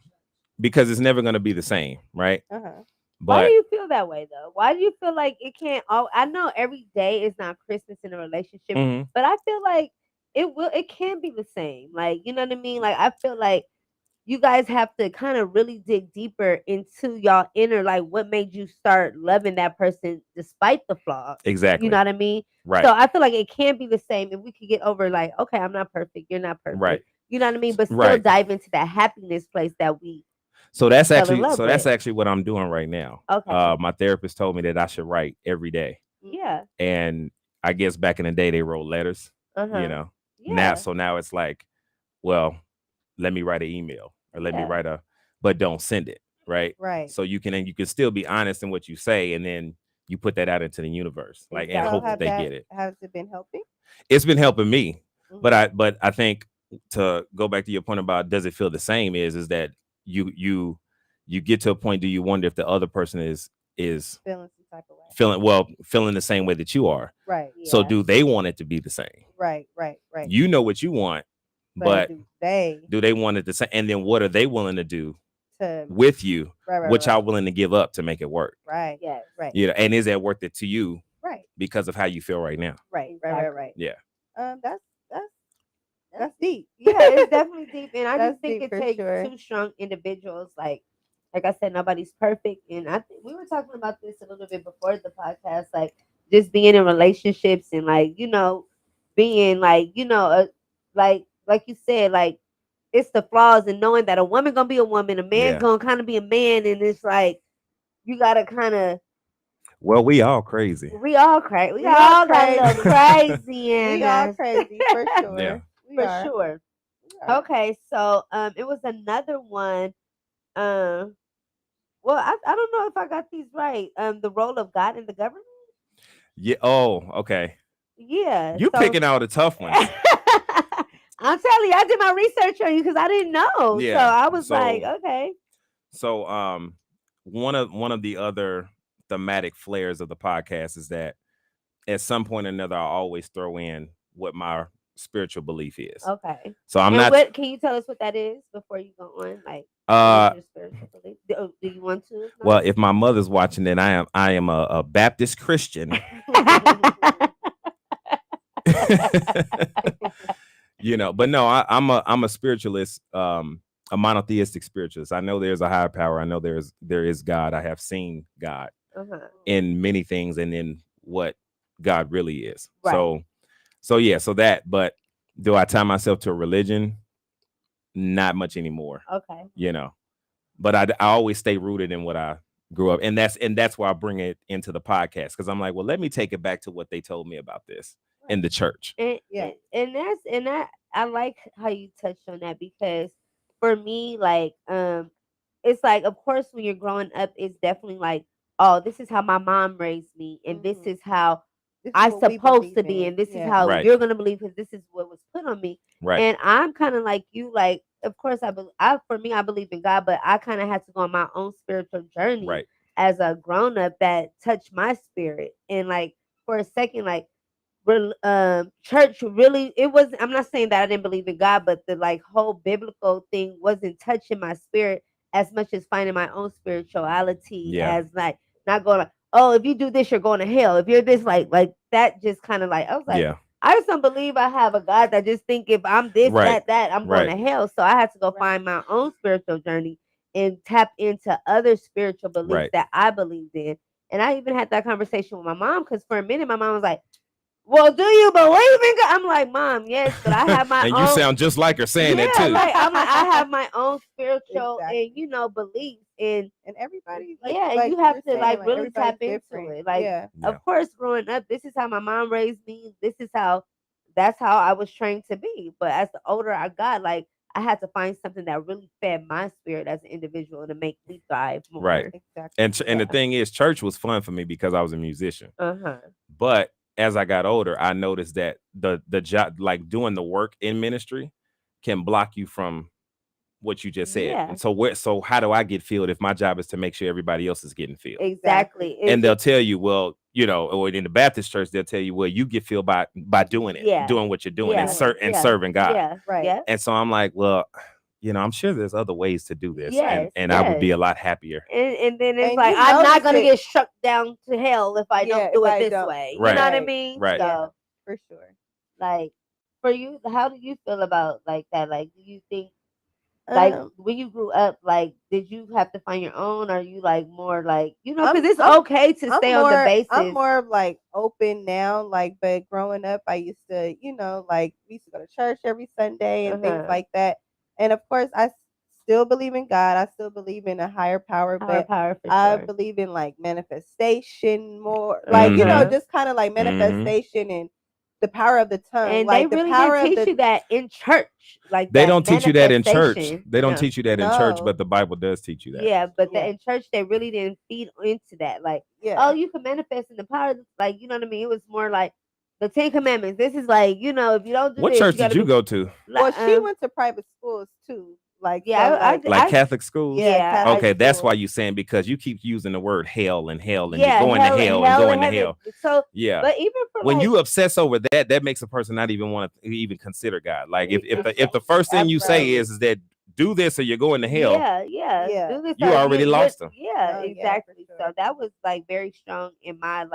because it's never going to be the same, right? Uh-huh. Why do But you feel that way though? Why do you feel like it can't? I know every day is not Christmas in a relationship, Mhm. but I feel like it can be the same. Like, you know what I mean? Like, I feel like you guys have to kind of really dig deeper into y'all inner, like, what made you start loving that person despite the flaws. exactly, You know what I mean? right, So I feel like it can be the same if we could get over, like, okay, I'm not perfect, you're not perfect. right. You know what I mean? But still Right. dive into that happiness place that we So that's fell in actually love with. what I'm doing right now. Okay. My therapist told me that I should write every day, Yeah. and I guess back in the day they wrote letters, Uh-huh. you know. Yeah. Now it's like, well, let me write an email or let me Yeah. write but don't send it, right? Right. So you can still be honest in what you say, and then you put that out into the universe, like, and Exactly. hope that they get it. Has it been helping? It's been helping me, Mhm. but I think, to go back to your point about does it feel the same, is that you get to a point, do you wonder if the other person is Feeling some type of way. feeling the same way that you are? Right. So Yeah. do they want it to be the same? Right. You know what you want, but do they want it the same? And then what are they willing to do to with you? right, What y'all willing to give up to make it work? Right. Yes. Right. You know, and is that worth it to you Right. because of how you feel right now? Right. Yeah. That's deep. Yeah, it's definitely deep, and I That's just think deep it for takes sure. two strong individuals. Like I said, nobody's perfect, and I think we were talking about this a little bit before the podcast. Like, just being in relationships and, like, being like, like you said, like, it's the flaws, and knowing that a woman gonna be a woman, a man Yeah. gonna kind of be a man, and it's like you gotta kind of. Well, we all crazy. We all crazy. We We all all got a little crazy. crazy in We all us. crazy for sure. Yeah. We For are. sure. We are. Okay, so it was another one. Well, I don't know if I got these right. The role of God in the government. Yeah. Oh, okay. Yeah. You so, picking all the tough ones. I'm telling you, I did my research on you because I didn't know. Yeah, So I was so- like, okay. So one of the other thematic flares of the podcast is that at some point or another I always throw in what my spiritual belief is. Okay. So I'm And not what can you tell us what that is before you go on? Like, what is your spiritual belief? Do you want to? well, if my mother's watching, then I am a Baptist Christian. You know, but no, I'm a spiritualist, a monotheistic spiritualist. I know there's a higher power. I know there is God. I have seen God in many things and in what God really is. Right. So yeah, so that, but do I tie myself to a religion? Not much anymore. Okay. You know, but I always stay rooted in what I grew up, and that's why I bring it into the podcast, because I'm like, well, let me take it back to what they told me about this in the church. And I like how you touched on that, because for me, like, it's like, of course, when you're growing up, it's definitely like, oh, this is how my mom raised me, and this is how I supposed to be, and this is how Right. you're gonna believe, because this is what was put on me. Right. And I'm kind of like you, like, of course, I believe in God, but I kind of had to go on my own spiritual journey Right. as a grown up that touched my spirit, and like for a second, like, church really, it was, I'm not saying that I didn't believe in God, but the like whole biblical thing wasn't touching my spirit as much as finding my own spirituality. Yeah. As like, not going like, oh, if you do this you're going to hell, if you're this, like that, just kind of like, I was like, Yeah. I just don't believe I have a God that just think if I'm this, Right. that I'm going Right. to hell. So I had to go find my own spiritual journey and tap into other spiritual beliefs Right. that I believed in. And I even had that conversation with my mom, because for a minute my mom was like, well, do you believe in God? I'm like, Mom, yes, but I have my and own. you sound just like her saying that too. Like, I'm like, I have my own spiritual Exactly. and beliefs, and everybody, you have to you're like saying, really tap everybody's into different. it. Like, Yeah. of course, growing up, this is how my mom raised me. That's how I was trained to be. But as the older I got, like, I had to find something that really fed my spirit as an individual to make me thrive more. Right. Exactly. And the thing is, church was fun for me because I was a musician. Uh-huh. But as I got older, I noticed that the job, like doing the work in ministry, can block you from what you just said. Yeah. So how do I get filled if my job is to make sure everybody else is getting filled? Exactly. And they'll tell you, well, you know, or in the Baptist church, they'll tell you, well, you get filled by doing it, Yeah. doing what you're doing, Yeah. and serving God. Yeah. Right. Yeah. And so I'm like, well, you know, I'm sure there's other ways to do this, Yes, and I would be yes. a lot happier. And then it's And like you I'm not notice gonna it- get struck down to hell if I Yeah, don't do if it I this don't. way. Right. You know what I Right. mean? Right. So, Yeah, for sure. like, for you, how do you feel about like that? Like, do you think like when you grew up, like, did you have to find your own? Or are you like more like, you know, because it's okay to stay on the basis. I'm more of like open now, like, but growing up, I used to, you know, like we used to go to church every Sunday and things like that. And of course, I still believe in God. I still believe in a higher power, Higher but power for I sure. believe in like manifestation more, like you know, Mhm. just kind of like manifestation and the power of the tongue. And like they really the power didn't of teach the you that in church. Like They that don't teach you that in church. manifestation. They don't No. teach you that in church, No. but the Bible does teach you that. Yeah, but Yeah. in church they really didn't feed into that. Like, yeah. oh, you can manifest in the power. Like, you know what I mean? It was more like the 10 Commandments. This is like, you know, if you don't do What this, church gotta did you be- go to? Well, she went to private schools too. Like Yeah, so, I- Like Catholic schools? Yeah, Catholic Okay, that's schools. why you saying, because you keep using the word hell and hell, and yeah, you're going to hell and going to heaven. hell. So, Yeah. but even for When like, you obsess over that, that makes a person not even want to even consider God. Like if the first thing you say Absolutely. is that do this or you're going to hell, Yeah. do this you or already lost them. Yeah, Oh, yeah, exactly. for sure. So that was like very strong in my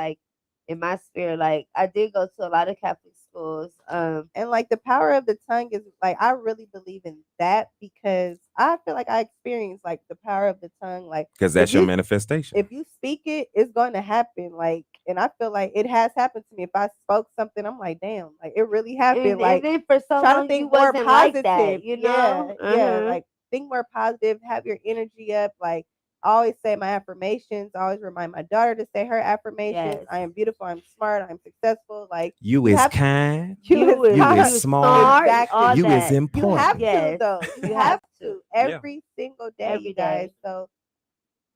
spirit. Like I did go to a lot of Catholic schools. And like the power of the tongue is like I really believe in that because I feel like I experienced like the power of the tongue, like Because that's if your you- manifestation. If you speak it, it's going to happen. Like, and I feel like it has happened to me. If I spoke something, I'm like, damn, like it really happened. and like then for so try long to think you more wasn't positive. like that, you know? Yeah, Mhm. like think more positive. Have your energy up. Like I always say my affirmations. I always remind my daughter to say her affirmations. Yes. I am beautiful. I'm smart. I'm successful. Like You you is have- kind. you is kind. smart. Exactly. all You that. is You important. have Yes, to though. You you have have to to. every single day, Every you guys. day. So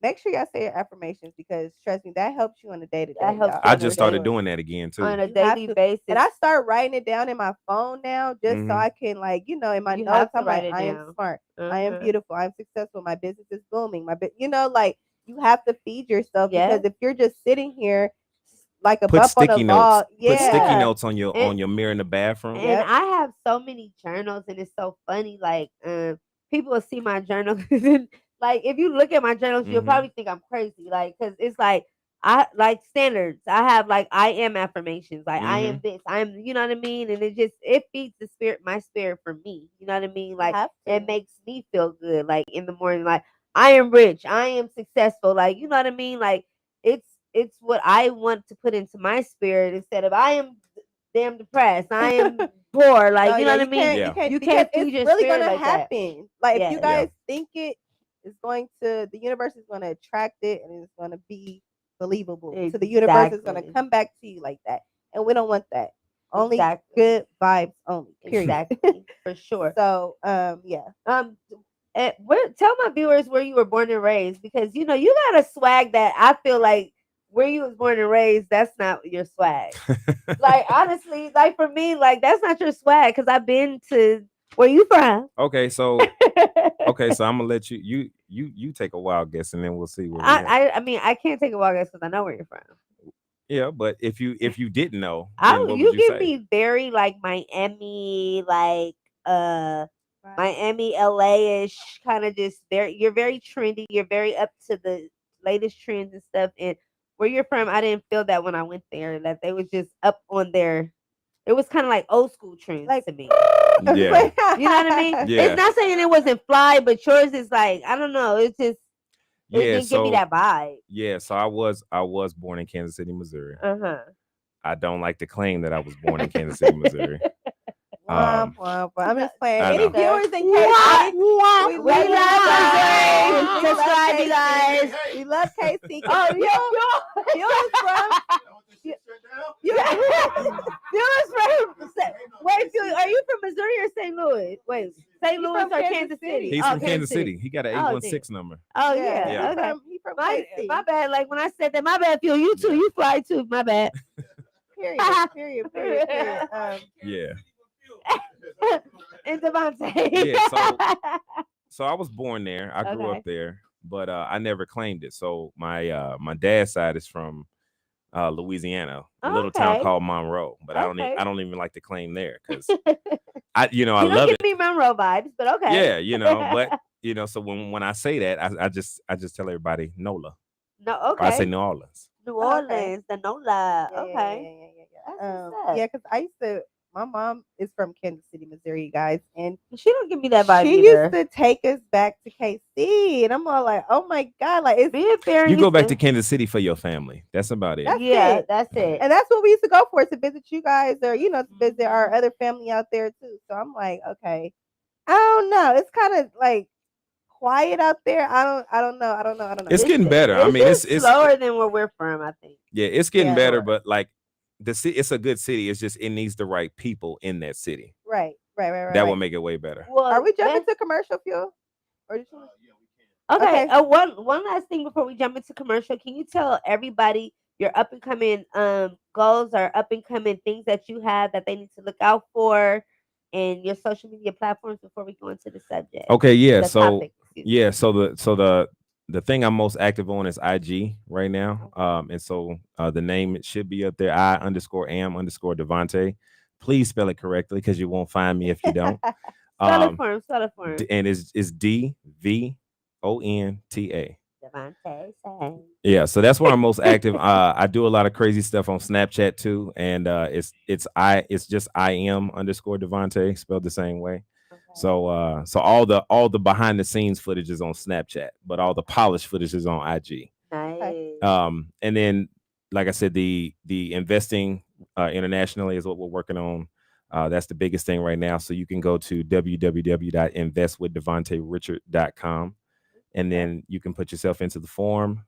make sure y'all say your affirmations because trust me, that helps you on a day to day. That helps you I on a just started daily- doing that again too. on a You have daily to. basis. And I start writing it down in my phone now, just Mhm. so I can like in my You have notes. to I'm like, write it I am down. smart. I am Mhm. beautiful. I'm successful. My business is booming. Like you have to feed yourself Yeah. because if you're just sitting here like a Put bump on sticky a notes. ball, Put sticky Yeah. notes on your And- mirror in the bathroom. And Yep. I have so many journals, and it's so funny. Like, people will see my journals, and like if you look at my journals, you'll Mhm. probably think I'm crazy. Like, cause it's like I like standards. I have like I am affirmations. Like I am this. I'm, you know what I mean. And it feeds the spirit, my spirit for me. You know what I mean. Like have to. it makes me feel good. Like in the morning, like I am rich. I am successful. Like you know what I mean. Like it's what I want to put into my spirit instead of I am damn depressed. I am poor. Like No, you know yeah, what I mean. Yeah. You because can't feed it's your really spirit gonna like that. happen. Like if Yeah. you guys think it's going to the universe is going to attract it and it's going to be believable. So the universe is going to Exactly. come back to you like that, and we don't want that. Only Exactly. good vibes only. Period. Exactly, for sure. So yeah. Tell my viewers where you were born and raised, because you know you got a swag that I feel like where you was born and raised, that's not your swag. Like honestly, like for me, like that's not your swag because I've been to where you from. Okay, so I'm gonna let you take a wild guess and then we'll see where we at. I mean I can't take a wild guess because I know where you're from. Yeah, but if you didn't know, then what You would you give say? me very like Miami, like Miami, LA-ish kind of just you're very trendy. You're very up to the latest trends and stuff. And where you're from, I didn't feel that when I went there, that they was just up on their, it was kind of like old school trends Like to me. Yeah. You know what I mean? Yeah. It's not saying it wasn't fly, but yours is like, I don't know. It's just, it Yeah, didn't give me that vibe. Yeah, so I was born in Kansas City, Missouri. Uh-huh. I don't like to claim that I was born in Kansas City, Missouri. I'm just playing. I Any know. viewers in case We we love Missouri. Missouri. Subscribe, you guys. We love KC. Oh, Viewers from Viewers from wait, are you from Missouri or St. Louis? Wait, St. Louis from or Kansas Kansas City. City? He's Oh, from Kansas City. He got an Oh, 816 number. Oh Yeah. yeah. Okay. He from My KC. bad. Like when I said that, my bad. Phil, you too. You fly too. My bad. Period. Period. Period. Period. Yeah. And Davonte. Yeah, so I was born there. I grew Okay. up there, but I never claimed it. So my dad's side is from Louisiana, a little town Okay. called Monroe, but Okay. I don't even like to claim there because I You I don't love give it. me Monroe vibes, but okay. Yeah, but so when I say that, I just tell everybody NOLA. No, Or I say okay. New Orleans. New Oh, okay. Orleans, the NOLA. Yeah, Okay. That's what's up. yeah, because I used to. My mom is from Kansas City, Missouri, you guys, and She don't give me that vibe she either. used to take us back to KC, and I'm all like, "Oh my god!" Like it's Being fair, You go used back to Kansas City for your family. That's about it. That's yeah, it. that's it. And that's what we used to go for, to visit you guys, or to visit our other family out there too. So I'm like, okay, I don't know. It's kind of like quiet out there. I don't know. I don't know. It's getting better. I It's mean, just it's slower than where we're from, I think. yeah, it's getting Yeah. better, but like the city, it's a good city. It's just it needs the right people in that city. right. That will make it way better. Well, Are we jumping let's- to commercial fuel? Or did you? Yeah, we can. Okay. Okay. One last thing before we jump into commercial. Can you tell everybody your up and coming goals or up and coming things that you have that they need to look out for, and your social media platforms before we go into the subject? Okay, yeah. The So topic, excuse me. yeah, so the thing I'm most active on is IG right now. And so the name it should be up there. I_am_Davonte. Please spell it correctly because you won't find me if you don't. Spell it for him. Spell it for him. And it's DVONTA. Davonte. Say. Yeah, so that's where I'm most active. I do a lot of crazy stuff on Snapchat too, and it's just I am_Davonte spelled the same way. Okay. So all the behind the scenes footage is on Snapchat, but all the polished footage is on IG. Nice. And then like I said, the investing internationally is what we're working on. That's the biggest thing right now. So you can go to www.investwithdavonterichard.com. And then you can put yourself into the form.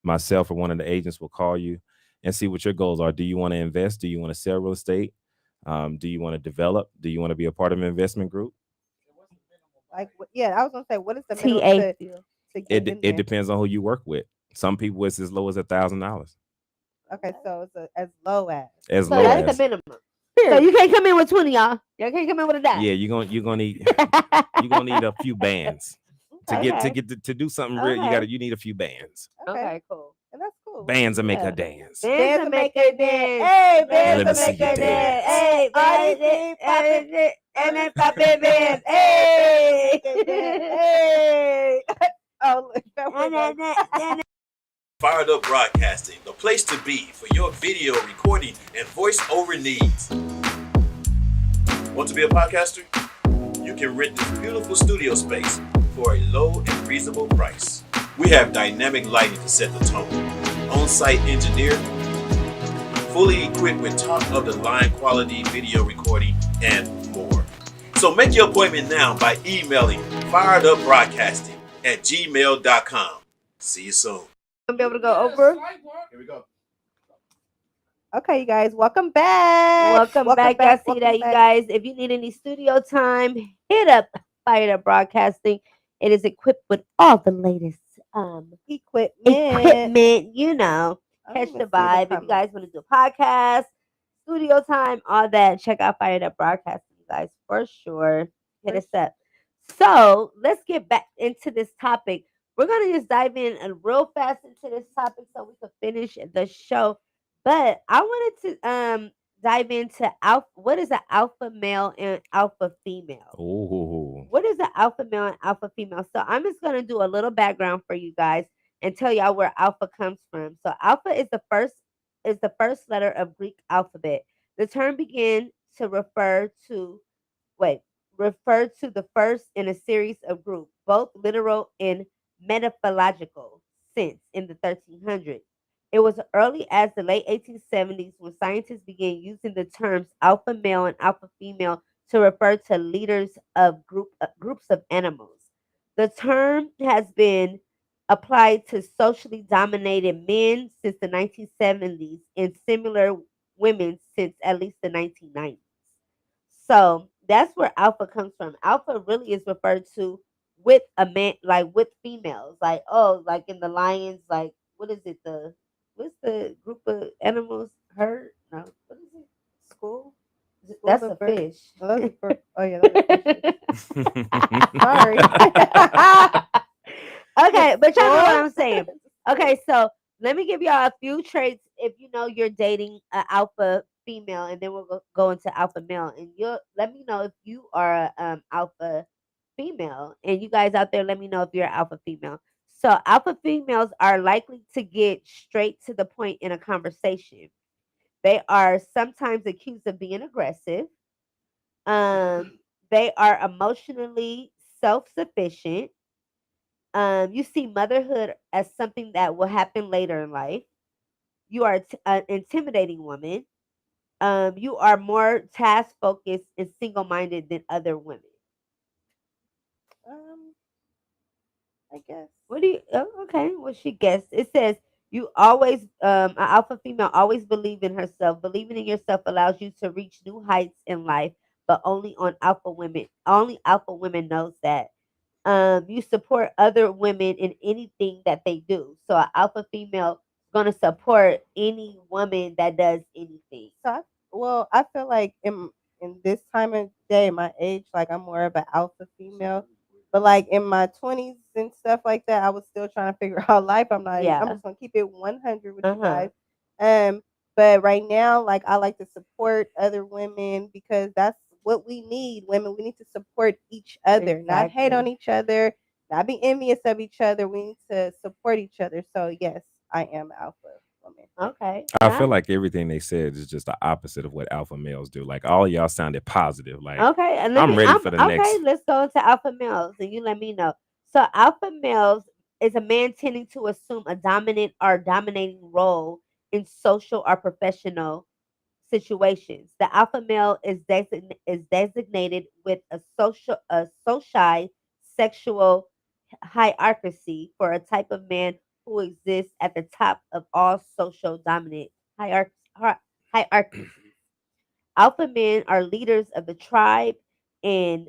Myself or one of the agents will call you and see what your goals are. Do you want to invest? Do you want to sell real estate? Do you want to develop? Do you want to be a part of an investment group? Like, yeah, I was gonna say, what is the TA. minimum to get in It there? depends on who you work with. Some people it's as low as $1,000. Okay, so it's as low as. As So low that's as the minimum. So you can't come in with 20, y'all. Y'all can't come in with a dime. yeah, you're gonna need a few bands to do something real. Okay. You need a few bands. Okay, cool. And that's cool. Bands that make Yeah. her dance. Bands to make her dance. Hey, Let me bands see to you make her dance. dance. Hey, Everything poppin'. and then poppin' bands. Hey. Hey. Oh, look, that was like- Fired Up Broadcasting, the place to be for your video recording and voiceover needs. Want to be a podcaster? You can rent this beautiful studio space for a low and reasonable price. We have dynamic lighting to set the tone, on-site engineer, fully equipped with top-of-the-line quality video recording, and more. So make your appointment now by emailing firedupbroadcasting@gmail.com. See you soon. Gonna be able to go over. Here we go. Okay, you guys, welcome back. Welcome back. Y'all see that, you guys. If you need any studio time, hit up Fired Up Broadcasting. It is equipped with all the latest equipment. Catch the vibe. If you guys want to do a podcast, studio time, all that, check out Fired Up Broadcasting, you guys, for sure. Hit us up. So let's get back into this topic. We're gonna just dive in real fast into this topic so we can finish the show. But I wanted to dive into what is an alpha male and alpha female? Oh, What is an alpha male and alpha female? So I'm just gonna do a little background for you guys and tell y'all where alpha comes from. So alpha is the first letter of Greek alphabet. The term began to refer to the first in a series of groups, both literal and metaphological sense in the 1300s. It was early as the late 1870s when scientists began using the terms alpha male and alpha female to refer to leaders of groups of animals. The term has been applied to socially dominated men since the 1970s and similar women since at least the 1990s. So that's where alpha comes from. Alpha really is referred to with a man, like with females, like like in the lions, like what's the group of animals? Herd. No, what is it? School. That's of a birth. fish. Oh, that's a bird. Oh yeah, that was Sorry. Okay, but y'all know what School? I'm saying. Okay, so let me give y'all a few traits if you know you're dating an alpha female, and then we'll go into alpha male, and you'll let me know if you are a alpha female, and you guys out there, let me know if you're an alpha female. So alpha females are likely to get straight to the point in a conversation. They are sometimes accused of being aggressive. They are emotionally self-sufficient. You see motherhood as something that will happen later in life. You are an intimidating woman. You are more task focused and single minded than other women. I guess. What do you? Oh, okay, well she guessed. It says you always, an alpha female always believe in herself. Believing in yourself allows you to reach new heights in life, but only on alpha women. Only alpha women knows that. You support other women in anything that they do. So an alpha female is gonna support any woman that does anything. I feel like in this time of day, my age, like I'm more of an alpha female. But like in my 20s and stuff like that, I was still trying to figure out life. I'm Yeah. just gonna keep it 100 with you Uh-huh. guys. But right now, like I like to support other women because that's what we need. Women, we need to support each other, not hate on Exactly. each other, not be envious of each other. We need to support each other. So yes, I am alpha woman. Okay. I feel Now, like everything they said is just the opposite of what alpha males do. Like all y'all sounded positive. Like okay, and I'm ready for the okay, next. let's go into alpha males and you let me know. So alpha males is a man tending to assume a dominant or dominating role in social or professional situations. The alpha male is designated with a social sexual hierarchy for a type of man who exists at the top of all social dominant hierarchies. Alpha men are leaders of the tribe and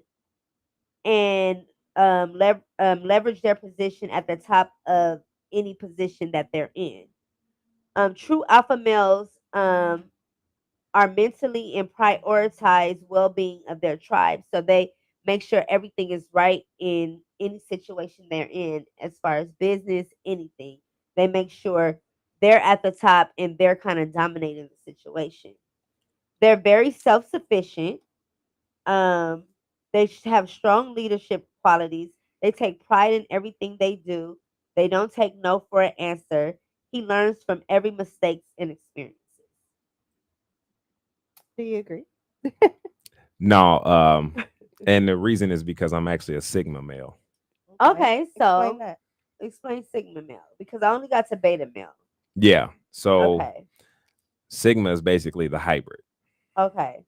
and leverage their position at the top of any position that they're in. True alpha males are mentally and prioritize well-being of their tribe, so they make sure everything is right in any situation they're in, as far as business, anything. They make sure they're at the top and they're kind of dominating the situation. They're very self-sufficient. um, they have strong leadership qualities. They take pride in everything they do. They don't take no for an answer. He learns from every mistakes and experiences. Do you agree? No, and the reason is because I'm actually a Sigma male. Okay, so explain that. explain Sigma male because I only got to beta male. Yeah. So Okay, Sigma is basically the hybrid. okay.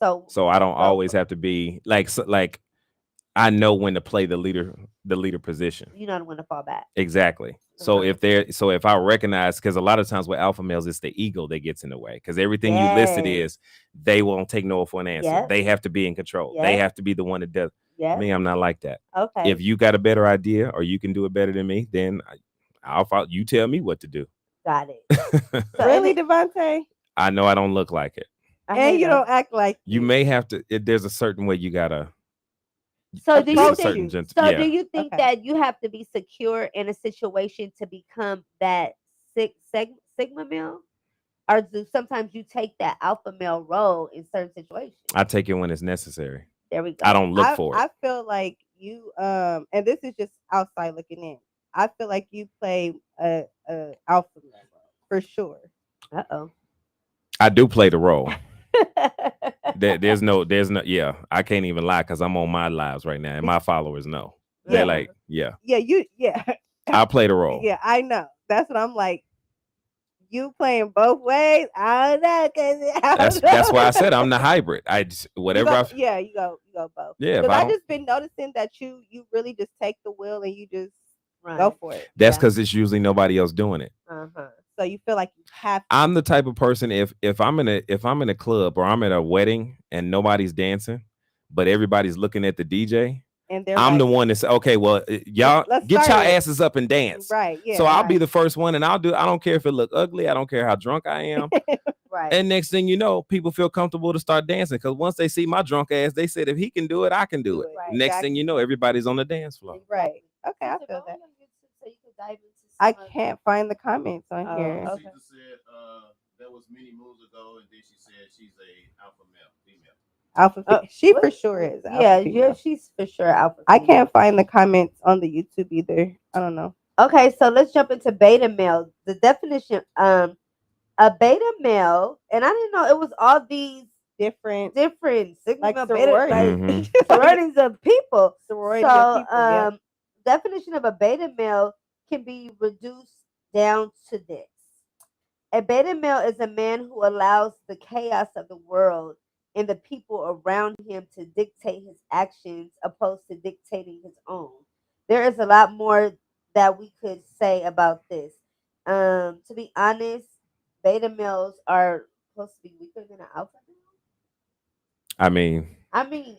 So So I don't so always have to be like like I know when to play the leader position. you know when to fall back. Exactly. So Uh-huh. if I recognize, because a lot of times with alpha males, it's the ego that gets in the way. Because everything you listed Yes. is they won't take no for an answer. Yep. They have to be in control. They Yep. have to be the one that does. Yeah. Me, I'm not like that. Okay. If you got a better idea or you can do it better than me, then I'll follow. You tell me what to do. Got it. So Really, Davonte? I know I don't look like it. And you don't act like You may have to. There's a certain way you gotta. So do you there's a think? certain So yeah. do you think Okay. that you have to be secure in a situation to become that sigma male, or do sometimes you take that alpha male role in certain situations? I take it when it's necessary. There we go. I don't look for it. I feel like you and this is just outside looking in. I feel like you play a alpha male role for sure. Uh-oh. I do play the role. There's no yeah, I can't even lie because I'm on my lives right now and my followers know. They're like, yeah, Yeah. I play the role. Yeah, I know. That's what I'm like. You playing both ways? I don't know, cause That's why I said I'm the hybrid. I just whatever you go both. Yeah, Because I just been noticing that you really just take the wheel and you just go for it. That's because it's usually nobody else doing it. Uh-huh. So you feel like you have to. I'm the type of person if I'm in a club or I'm at a wedding and nobody's dancing, but everybody's looking at the DJ. And I'm the one that say, okay, well, y'all let's get start your it. asses up and dance. Right. Yeah. So I'll be the first one and I don't care if it look ugly. I don't care how drunk I am. Right. And next thing you know, people feel comfortable to start dancing because once they see my drunk ass, they said if he can do it, I can do it. Right. Next thing you know, everybody's on the dance floor. Right. Okay, I Sister, feel go that. on YouTube so you can dive into I some of- can't find the comments on Oh, here. okay. Caesar said that was many moons ago, and then she said she's a alpha male, female. She what? for sure is. Yeah, Alpha female. she's for sure alpha. I female. can't find the comments on the YouTube either. I don't know. Okay, so let's jump into beta male. The definition, a beta male, and I didn't know it was all these Different sigma like male, beta, like sororities. sororities of people. sorority So, of people. Yeah. definition of a beta male can be reduced down to this: a beta male is a man who allows the chaos of the world and the people around him to dictate his actions, opposed to dictating his own. There is a lot more that we could say about this. To be honest, beta males are supposed to be weaker than an alpha male. I mean,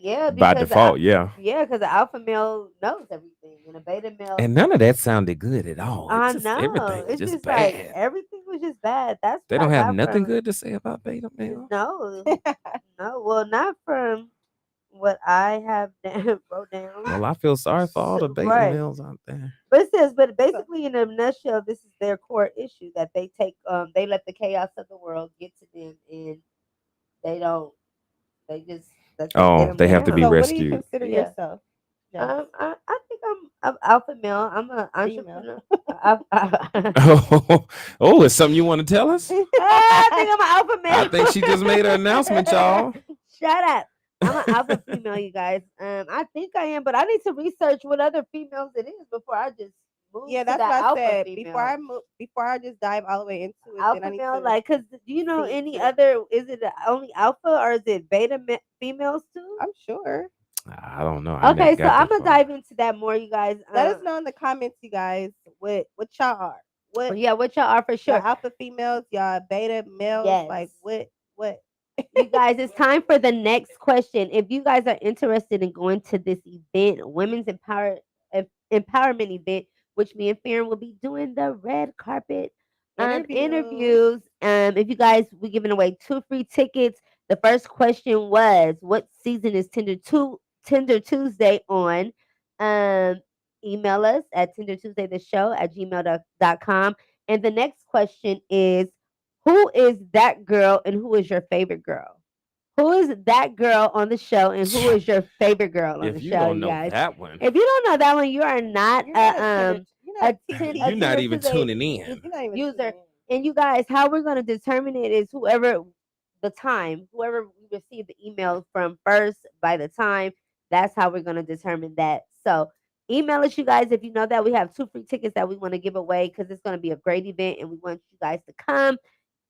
Yeah, by because default, yeah. yeah, because the alpha male knows everything, and a beta male. And none of that sounded good at all. I Just, know everything was it's just just bad. like everything was just bad. That's They what don't I have got nothing from it. good to say about beta males. No, no. Well, not from what I have wrote down. Well, I feel sorry for all the beta Right. males out there. But it says, but basically, in a nutshell, this is their core issue that they take. They let the chaos of the world get to them, and they don't. They just. Let that Oh, get 'em they have to down. be So what do rescued. you consider Yeah. yourself? I think I'm alpha male. I'm an Female. entrepreneur. Oh, it's something you want to tell us? I think I'm an alpha male. I think she just made an announcement, y'all. Shut up. I'm an alpha female, you guys. I think I am, but I need to research what other females it is before I just move Yeah, to that's the what I alpha said. female. Before I just dive all the way into it, then I Alpha need male, to like, cause do you know see any too. other? Is it only alpha or is it beta females too? I'm sure. I don't know. I Okay, never so got I'm that gonna far. dive into that more, you guys. Let us know in the comments, you guys, what y'all are. What Yeah, what y'all are for sure. y'all alpha females, y'all beta males, Yes. like what? You guys, it's time for the next question. If you guys are interested in going to this event, Women's Empowerment event, which me and Farron will be doing the red carpet interviews. If you guys, we're giving away 2 free tickets. The first question was, what season is Tender Tuesday on? Email us at tendertuesdaytheshow@gmail.com. And the next question is, who is that girl and who is your favorite girl? Who is that girl on the show and who is your favorite girl on If the you show, don't you know guys? that one, If you don't know that one, you are not You're not you're not even tuning in. You're not even user. tuning in. And you guys, how we're going to determine it is whoever we receive the email from first by the time, that's how we're going to determine that. So email us, you guys, if you know that we have 2 free tickets that we want to give away because it's going to be a great event and we want you guys to come.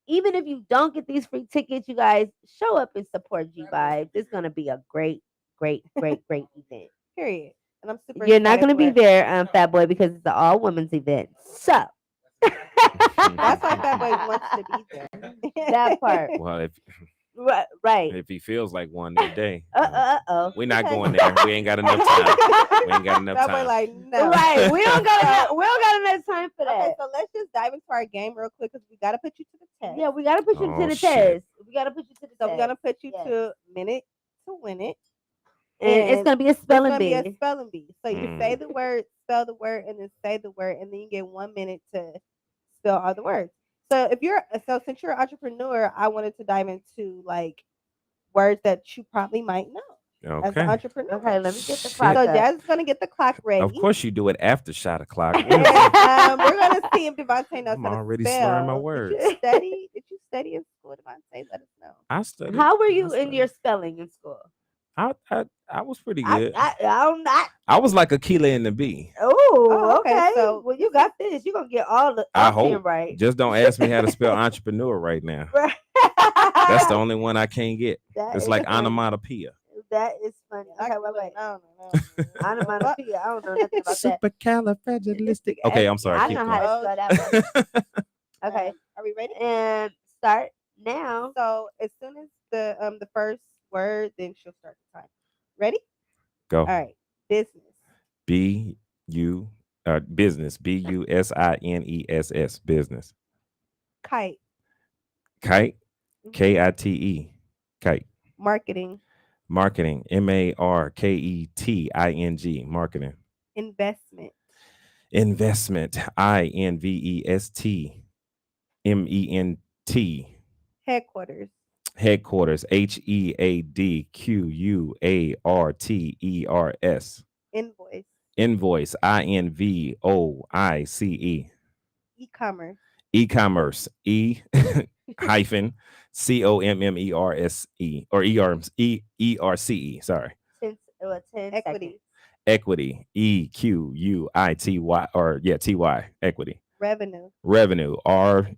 Even if you don't get these free tickets, you guys show up and support G Vibes. It's going to be a great, great, great, great event. Period. And I'm super You're not excited going to for be it. there, Fat Boy, because it's an all women's event. So That's why Fat Boy wants to be there. that part. Well, Right. if he feels like one that day, Uh-oh. we're not going there. We ain't got enough time. We ain't got enough Fat Boy time. like, no. Right. We don't got enough time for Okay, that. so let's just dive into our game real quick because we gotta put you to the test. Yeah, we got to put you Oh, to the shit. test. We got to put you to the So test. we're gonna put you Yes. to minute to win it. And it's going to be a It's spelling gonna be a bee. spelling bee. So you say the word, spell the word, and then say the word, and then you get 1 minute to spell all the words. So since you're an entrepreneur, I wanted to dive into like words that you probably might know as an Okay. entrepreneur. Okay, let me get the Shit. clock So up. Jazz is gonna get the clock ready. Of course, you do it after shot o'clock. And, we're gonna see if Davonte knows I'm how to already spell. slurring my words. Did you study in school, Davonte? Let us know. I studied. How were you I in studied. your spelling in school? I was pretty good. I'm not. I was like Aquila in the bee. Oh, okay, okay. so Well, you got this. You're going to get all the I option hope. right. Just don't ask me how to spell entrepreneur right now. That's the only one I can't get. That It's is like funny. onomatopoeia. That is funny. Okay, wait. No. Onomatopoeia. I don't know nothing about that. Supercalifragilistic. Okay, I'm sorry. I Keep know going. how to spell that one. Okay. Are we ready? And start now. So as soon as the first word, then she'll start the time. Ready? Go. All right. Business. Business. BUSINESS. Business. Kite. Kite. KITE. Kite. Marketing. Marketing. MARKETING. Marketing. Investment. Investment. INVESTMENT. Headquarters. Headquarters. HEADQUARTERS. Invoice. Invoice. INVOICE. E-commerce. E-commerce. E hyphen COMMERSE or ERCE. Sorry. 10 Equity. seconds. Equity. EQUITY or TY. Equity. Revenue. Revenue. REVENUE.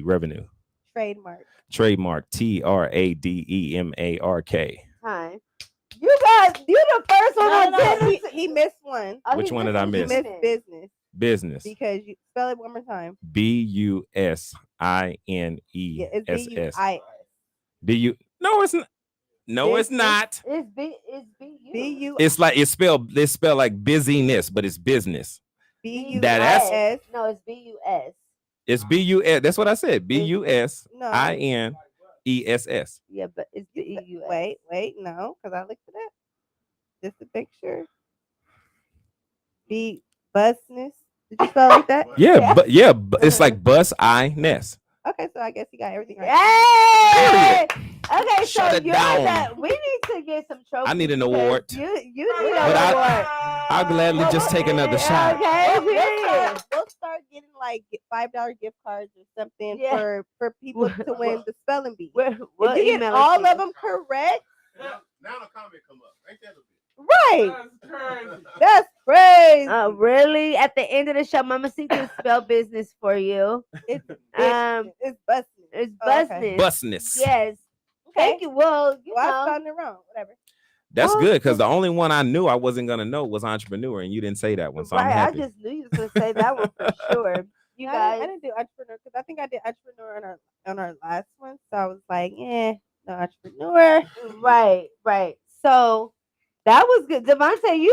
Revenue. Trademark. Trademark. TRADEMARK. Time. You the first one on No, tennis. he missed one. Oh, Which he one did I He miss? missed business Business. because you spell it one more time. BUSINESS. Yeah, it's BUIS. BU. No, it's not. No, it's not. It's BU. BU. It's spelled like busyness, but it's business. BUIS. No, it's BUS. It's BUS. That's what I said. BUSINESS. Yeah, but it's BUS. Wait, no, because I looked it up. Just to make sure. Busness. Did you spell it like that? Yeah, but it's like bus-I-ness. Okay, so I guess you got everything right. Hey! Okay, Shut so it down. we need to get some trophies. I need an because award. You need But an award. I'll gladly just take another shot. Okay, We'll start getting like $5 gift cards or something Yeah. for people to win the spelling bee. We'll If you get email it all to you. of them correct, Now the comment come up. Ain't that a bit? right? That's crazy. That's crazy. Really? At the end of the show, Mama C can spell business for you. It's It's business. business. Busness. Yes. Thank you. Well, you Well, I know. spelled it wrong. Whatever. That's Well, good because the only one I knew I wasn't gonna know was entrepreneur, and you didn't say that one, so I'm Right, I happy. just knew you was gonna say that one for sure. You I guys, didn't do entrepreneur because I think I did entrepreneur on our last one. So I was like, no entrepreneur. right. So that was good. Davonte, he's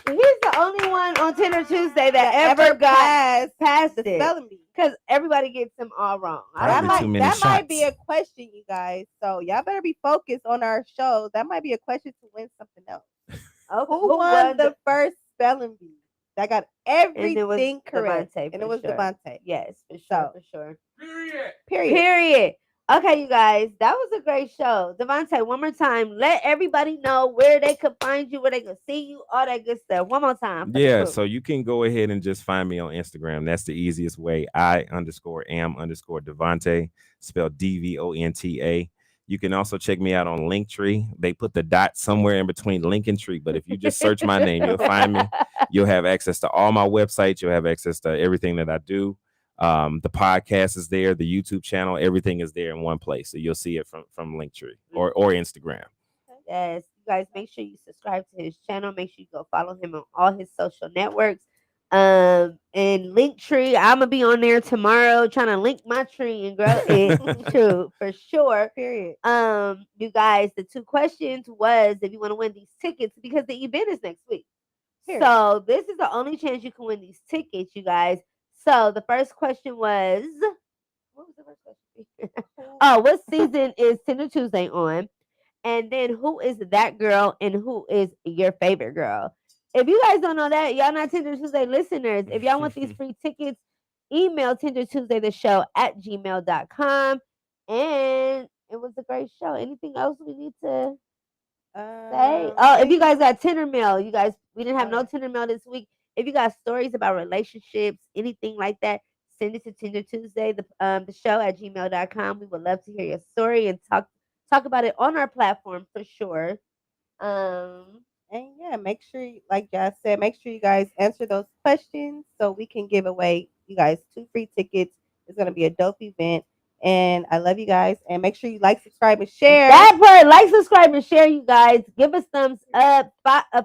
the only one on Tender Tuesday that ever got past the it. spelling bee. Because everybody gets them all wrong. Probably That too might many might be a shots. question, you guys. So y'all better be focused on our show. That might be a question to win something else. Okay, Who won the first spelling bee? That got everything correct, Davonte, and for it was sure. Davonte. Yes, for So- sure. Period. Period. Okay, you guys, that was a great show. Davonte, one more time, let everybody know where they could find you, where they could see you, all that good stuff. One more time. for the Yeah, crew. so you can go ahead and just find me on Instagram. That's the easiest way. I_am_Davonte, spelled DVONTA. You can also check me out on Linktree. They put the dot somewhere in between Link and Tree, but if you just search my name, you'll find me. You'll have access to all my websites. You'll have access to everything that I do. The podcast is there, the YouTube channel, everything is there in one place. So you'll see it from Linktree or Instagram. Yes, you guys, make sure you subscribe to his channel. Make sure you go follow him on all his social networks. And Linktree, I'm gonna be on there tomorrow trying to link my tree and grow it too, for sure. Period. You guys, the two questions was if you want to win these tickets because the event is next week. Period. So this is the only chance you can win these tickets, you guys. So the first question was, what was the first question? Oh, what season is Tender Tuesday on? And then who is that girl and who is your favorite girl? If you guys don't know that, y'all not Tender Tuesday listeners. If y'all want these free tickets, email tendertuesdaytheshow@gmail.com. And it was a great show. Anything else we need to say? Oh, if you guys got Tender Mail, you guys, we didn't have no Tender Mail this week. If you got stories about relationships, anything like that, send it to Tender Tuesday, the show @gmail.com. We would love to hear your story and talk about it on our platform for sure. And yeah, make sure, like Jazz said, make sure you guys answer those questions so we can give away you guys 2 free tickets. It's gonna be a dope event. And I love you guys. And make sure you like, subscribe, and share. That part, like, subscribe, and share, you guys. Give us thumbs up.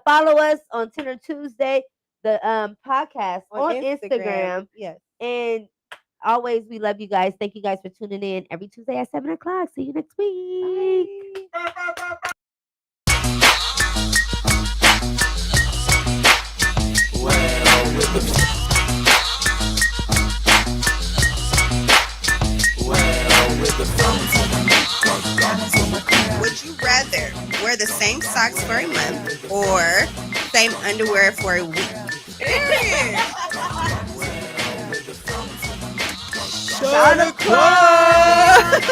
Follow us on Tender Tuesday, the podcast on Instagram. Yes. And always, we love you guys. Thank you guys for tuning in every Tuesday at 7 o'clock. See you next week. Bye. the same socks for a month or same underwear for a week. Shot o'clock.